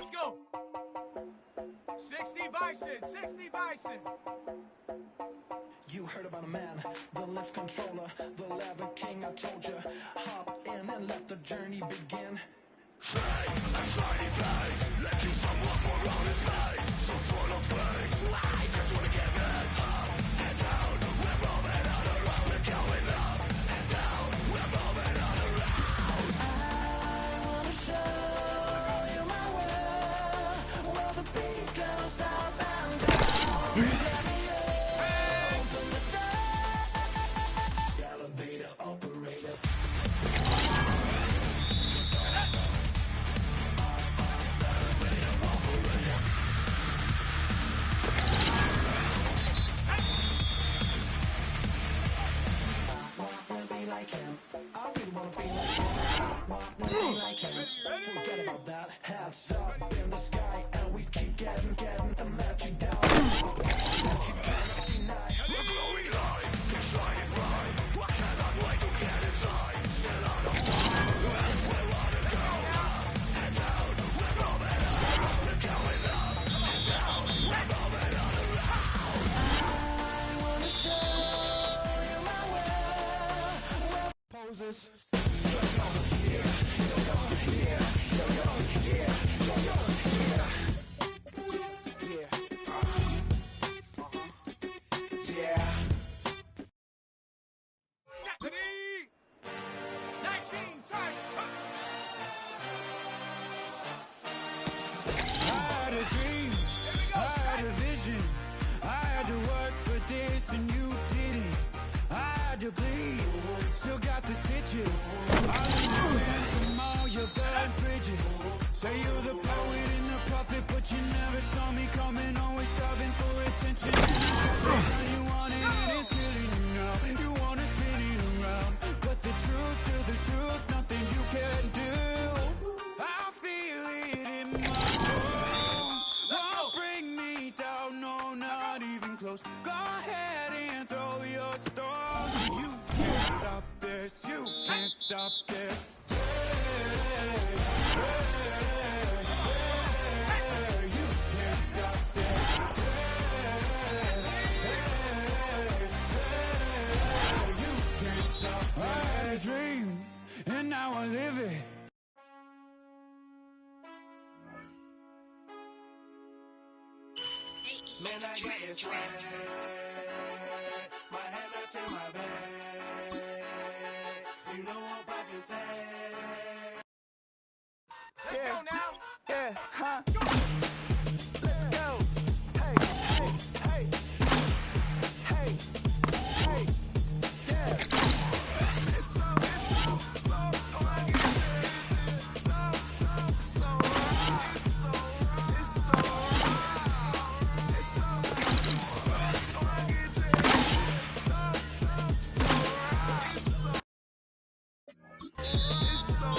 let's go. 60 bison, 60 bison. You heard about a man, the lift controller, the lever king. I told you, hop in and let the journey begin. Forget about that. Hats up in the sky, and we keep getting and let you down. You cannot deny. We're glowing light, it's shining bright. Cannot wait to get inside. Still on our side. We wanna go up and down. We're moving up. We're going up and down. We're moving on around. I wanna show you my way. Poses. Still got the stitches. I understand from all your bad bridges. Say you're the poet and the prophet, but you never saw me coming. Always starving for attention. And you want it and it's killing you now. You wanna spin it around, but the truth's still the truth. Nothing you can do. I feel it in my bones. Won't bring me down, no, not even close. Go ahead and throw your stone. You can't stop this. You can't stop this. You can't stop this. You can't stop. I had a dream, and now I live it. Man, I got this swag. My head not to my back. You know I'm poppin' tag. Let's go now. Yeah, huh? Let's go. Hey, hey, hey. Hey, hey. Yeah. It's so fucking so it's so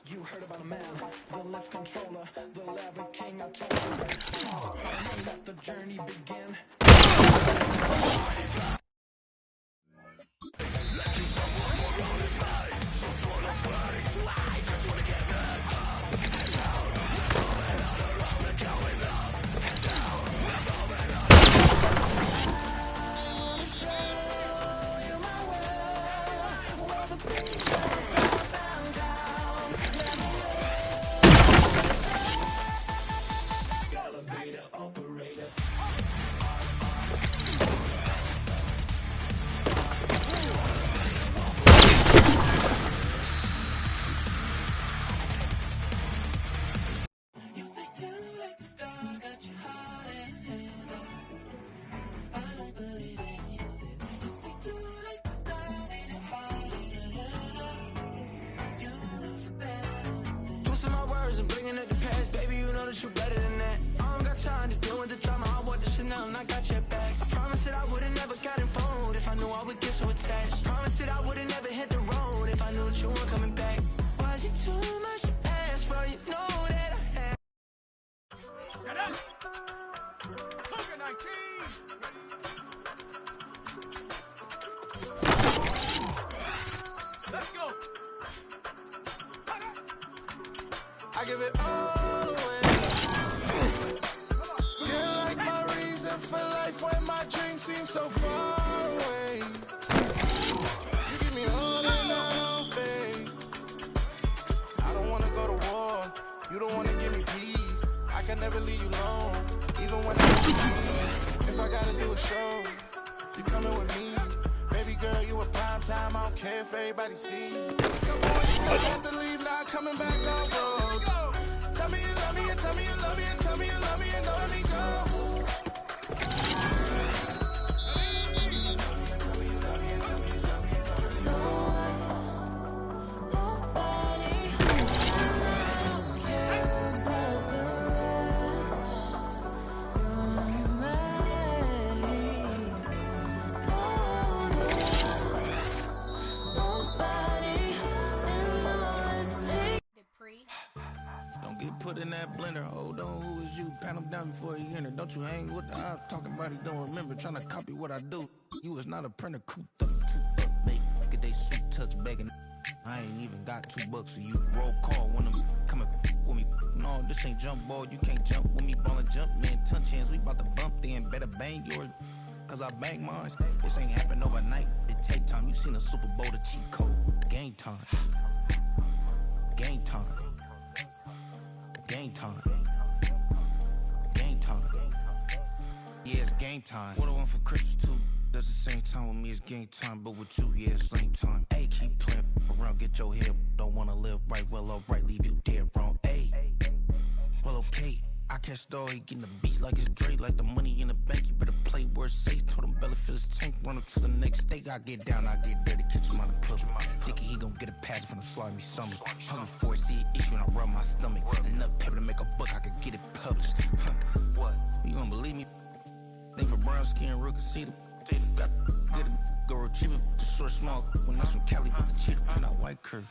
You heard about a man, the lift controller, the lever king. I told you, let the journey begin. Twisting my words and bringing it to pass, baby, you know that you're better than that. I don't got time to deal with the drama, I want the Chanel and I got your back. I promise that I would've never gotten phoned if I knew I would get so attached. I promise that I would've never hit the road if I knew that you weren't coming back. Was it too much to ask for? You know that I had. Get up! Cougar 19! Let's go! I give it all away. You're like my reason for life when my dreams seem so far away. You give me all that I don't fade. I don't wanna go to war. You don't wanna give me peace. I can never leave you alone, even when I leave. If I gotta do a show, you coming with me. Baby girl, you a prime time. I don't care if everybody see. Couple weeks I have to leave, now coming back off road. Tell me you love me and tell me you love me and tell me you love me and don't let me go. Don't get put in that blender. Hold on, who is you? Pat him down before he enter. Don't you hang with the ops talking about he don't remember. Trying to copy what I do. You is not a printer. Cooped up, make get they suit touch begging. I ain't even got $2 for you. Roll call when I'm coming with me. No, this ain't jump ball. You can't jump with me. Ballin' jump, man. Touch hands. We bout to bump then. Better bang yours, cause I bang mine. This ain't happen overnight. It take time. You seen the Super Bowl, the cheat code. Game time. Game time. Game time. Game time. Yeah, it's game time. What I want for Christmas too. Does the same time with me, it's game time. But with you, yeah, it's same time. Hey, keep playing around, get your head. Don't wanna live right, well, alright, leave you dead wrong. Hey, well, okay. I catch the dog, he getting the beats like it's Dre, like the money in the bank. You better play where it's safe. Told him Bella fill his tank, run up to the next steak. I get down, I get dirty, catch him on the public. Thinking he gon' get a pass from the slaughter me stomach. Hungry for it, see an issue and I rub my stomach. Enough paper to make a book, I could get it published. Huh, what? You don't believe me? Think for brown skin, real can see the got good, go retrieve it, short, small. When I'm from Cali, with the cheetah, print out white curve.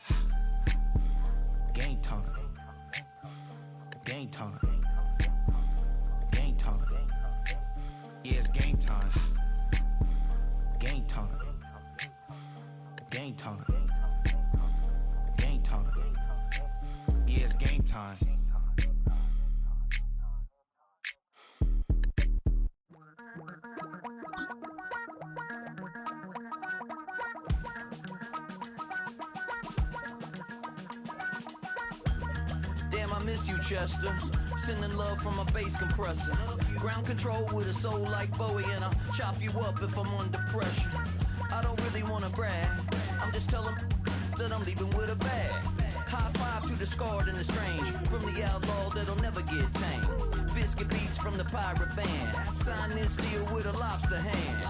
Game time. Game time. Game time. Yeah, it's game time. Game time. Game time. Game time. Yeah, it's game time. Damn, I miss you, Chester. Sending love from a bass compressor. Ground control with a soul like Bowie, and I'll chop you up if I'm under pressure. I don't really wanna brag. I'm just telling that I'm leaving with a bag. High five to the scarred and the strange. From the outlaw that'll never get tamed. Biscuit beats from the pirate band. Sign this deal with a lobster hand.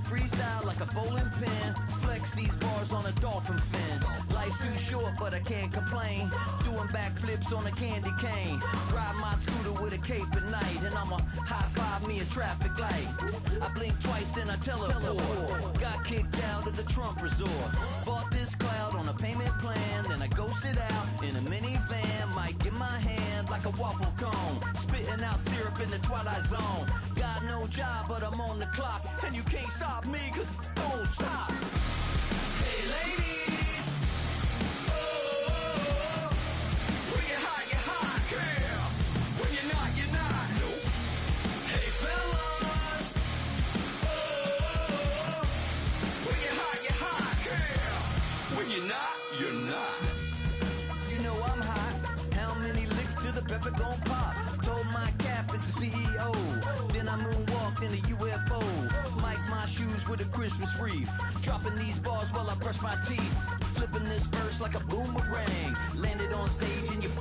Freestyle like a bowling pin. Flex these bars on a dolphin fin. Life's too short, but I can't complain. Doing backflips on a candy cane. Ride my scooter with a cape at night, and I'ma high-five me a traffic light. I blink twice, then I teleport. Got kicked out of the Trump resort. Bought this cloud on a payment plan, then I ghosted out in a minivan. Mic in my hand like a waffle cone, spitting out syrup in the twilight zone. Got no job, but I'm on the clock, and you can't stop me, 'cause don't stop. Hey ladies, oh, when you're hot, girl. When you're not, nope. Hey fellas, oh, when you're hot, girl. When you're not, you're not. You know I'm hot. How many licks till the pepper gon' pop? Told my cap it's the CEO. Then I moonwalked in a UFO. Mic my shoes with a Christmas wreath. Dropping these bars while I brush my teeth. Flipping this verse like a boomerang. Landed on stage in your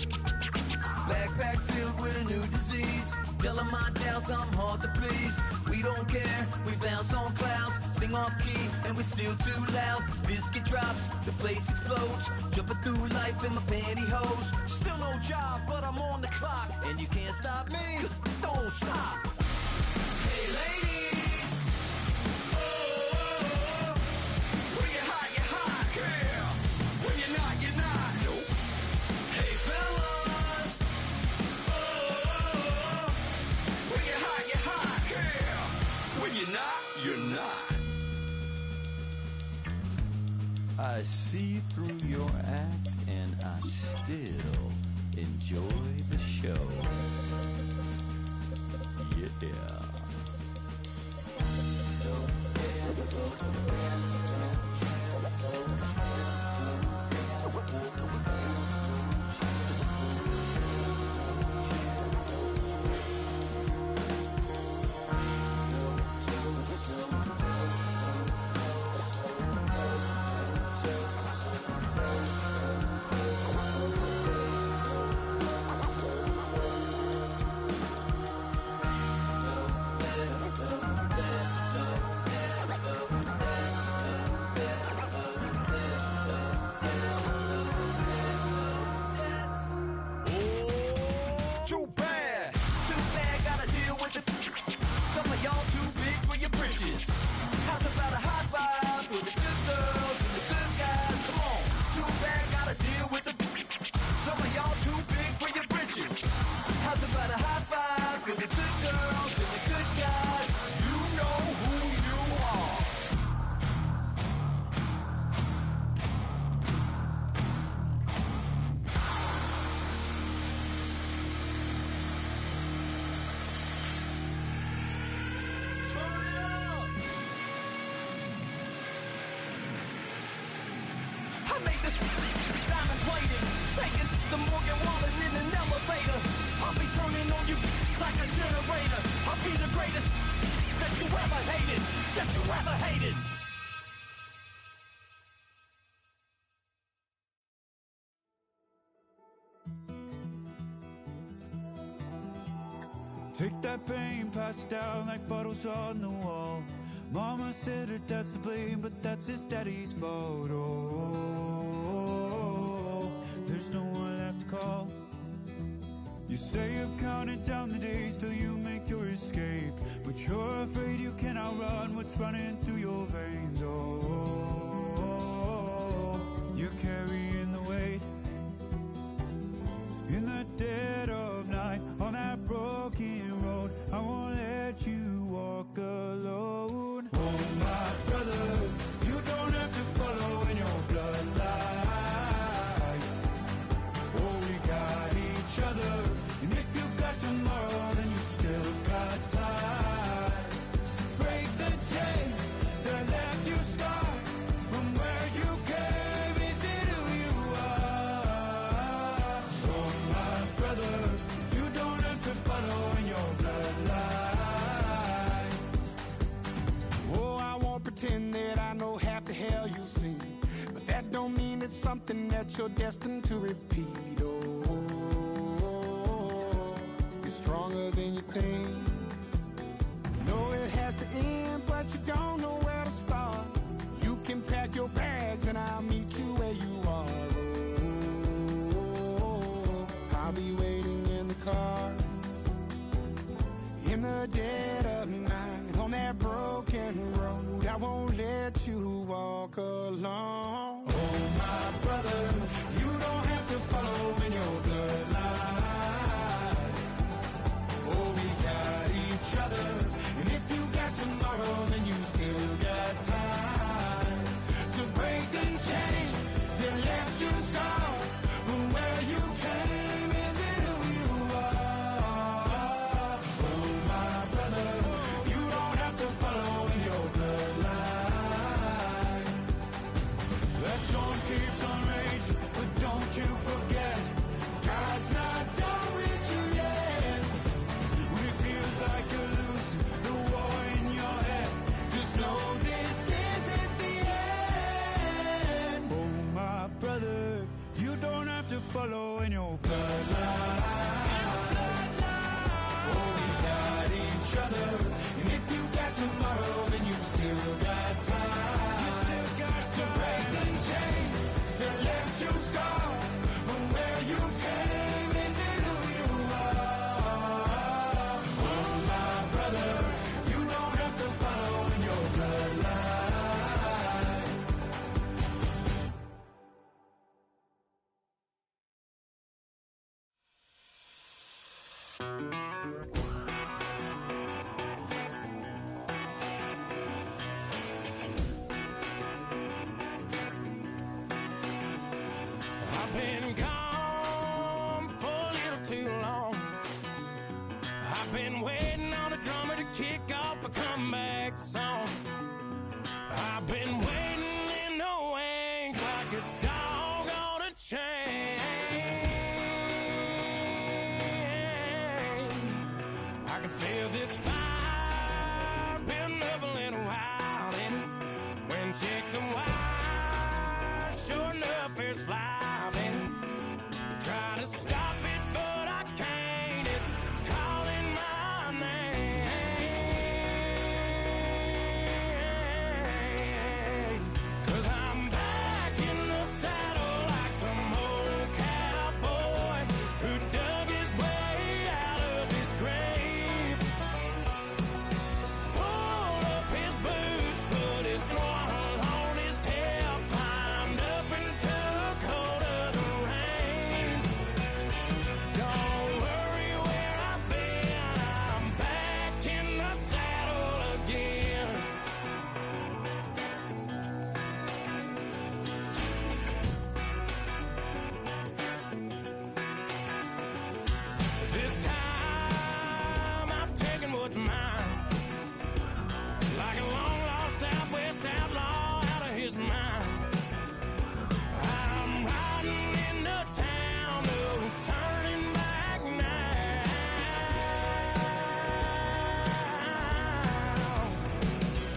backpack filled with a new disease. Telling my doubts I'm hard to please. We don't care, we bounce on clouds. Sing off key and we're still too loud. Biscuit drops, the place explodes. Jumping through life in my pantyhose. Still no job, but I'm on the clock. And you can't stop me, 'cause don't stop. Hey ladies, oh, when you're hot, girl. When you're not, nope. Hey fellas, oh, when you're hot, girl. When you're not, you're not. I see through your act and I still enjoy the show. Yeah. Take that pain, pass it down like bottles on the wall. Mama said her dad's to blame, but that's his daddy's fault. Oh, there's no one left to call. You stay up counting down the days till you make your escape, but you're afraid you cannot run what's running through your veins. Oh, you're carrying the weight in the dead of night on that broken road. I won't let you walk alone. Oh my brother, you don't have to follow in your bloodline. Oh, we got each other, and if you got tomorrow, then you still got time to break the chain that left you scarred from where you came. Is it who you are? Oh my brother, you don't have to follow in your bloodline. Oh, I won't pretend that I know half the hell you've seen, but that don't mean it's something that you're destined to repeat. Oh, you're stronger than you think. Know it has to end, but you don't know where to start. You can pack your bags and I'll meet you where you are. Oh, your bloodline. Oh, we got each other. And if you got tomorrow, then you still got time. You still got to break the chain that left you scarred. From where you came, is it who you are? Oh, my brother, you don't have to follow in your bloodline. I've been gone for a little too long. I've been waiting on a drummer to kick off a comeback song. I've been waiting in the wings like a dog on a chain. I can feel this fire building up a little while, and when chicken wire, sure enough, it's live, and try to stop it, but I can't. It's calling my name. 'Cause I'm back in the saddle like some old cowboy who dug his way out of his grave. Pulled up his boots, put his one on his hip, climbed up into the cold of the rain. Don't worry where I've been, I'm back in the saddle again. This time I'm taking what's mine, like a long lost out west outlaw out of his mind. I'm riding into town, no turning back now.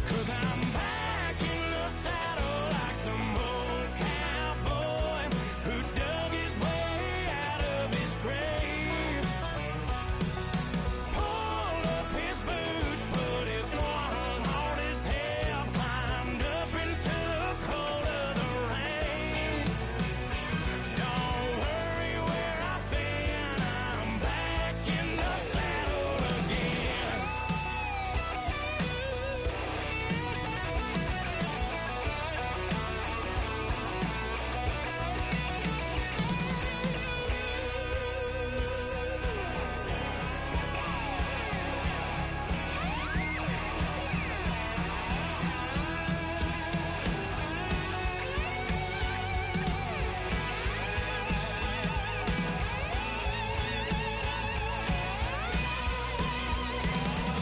'Cause I'm back in the saddle like some old cowboy who dug his way out of his grave. Pulled up his boots, put his one on his hip, climbed up into the cold of the rains. Don't worry where I've been, I'm back in the saddle again.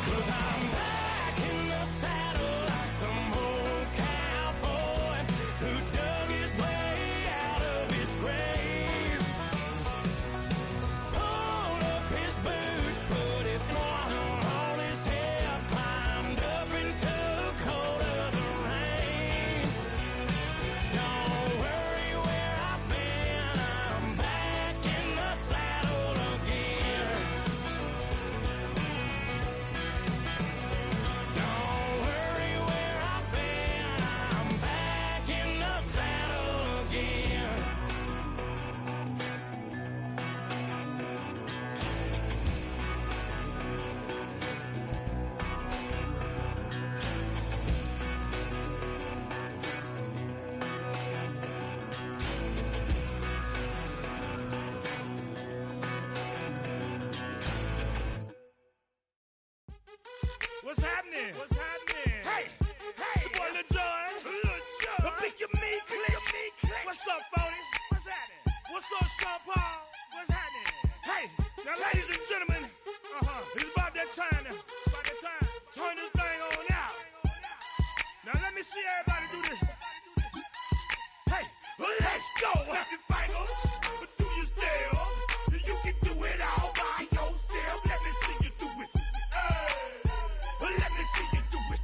Cause I'm back in the saddle like some old cowboy who dug his way out of his grave. Pulled up his boots, put his one on his hip, climbed up into the cold of the rains. Don't worry where I've been, I'm back in the saddle again. Don't worry where I've been, I'm back in the saddle again. What's happening? What's happening? Hey, hey, it's your boy Lil Jon. Lil Jon. The Pick Your Me Click. What's up, Phony? What's happening? What's up, Sean Paul? What's happening? Hey, now, ladies and gentlemen, it's about that time. Turn this thing on out. Now let me see everybody do this. Hey, let's go. Snap your fingers, but do your step. You can do it all by yourself. Let me see you do it. Let me see you do it.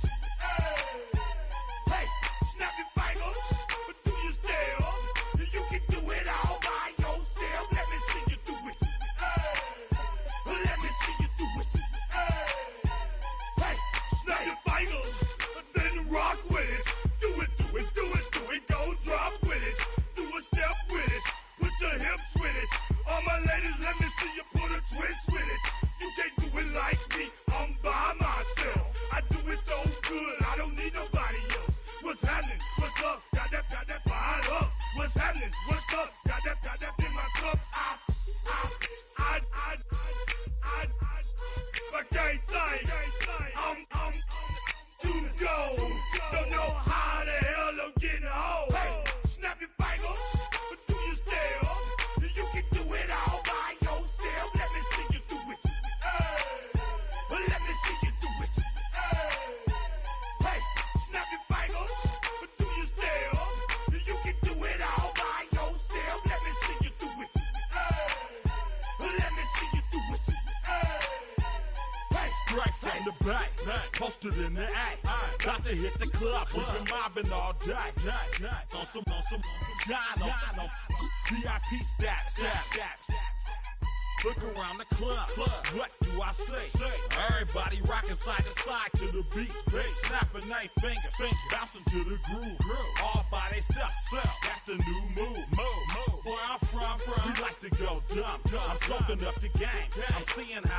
Hey, snap your fingers, but do your step. You can do it all by yourself. Let me see you twist with it. You can't do it like me, I'm by myself. I do it so good, I don't need nobody else. What's happening? What's up? Got that fired up. What's happening? What's up? Got that in my cup. I can't think. I'm too go. Don't know how the hell I'm getting home. Hey, snap your fingers, but do you still? You can do it all by yourself. Let me see you do it. Let me see you do it. Hey, snap your fingers, but do you still? You can do it all by yourself. Let me see you do it. Let me see you do it. Hey, Straight from the back, posted in the act. Got to hit the club, we've been mobbing all day. On some Jono, VIP stats. Look around the club, what do I say? Everybody rocking side to side to the beat. Snapping their fingers, bouncing to the groove. All by themselves, that's the new move. Where I'm from, we like to go dumb. I'm soaking up the game. I'm seeing how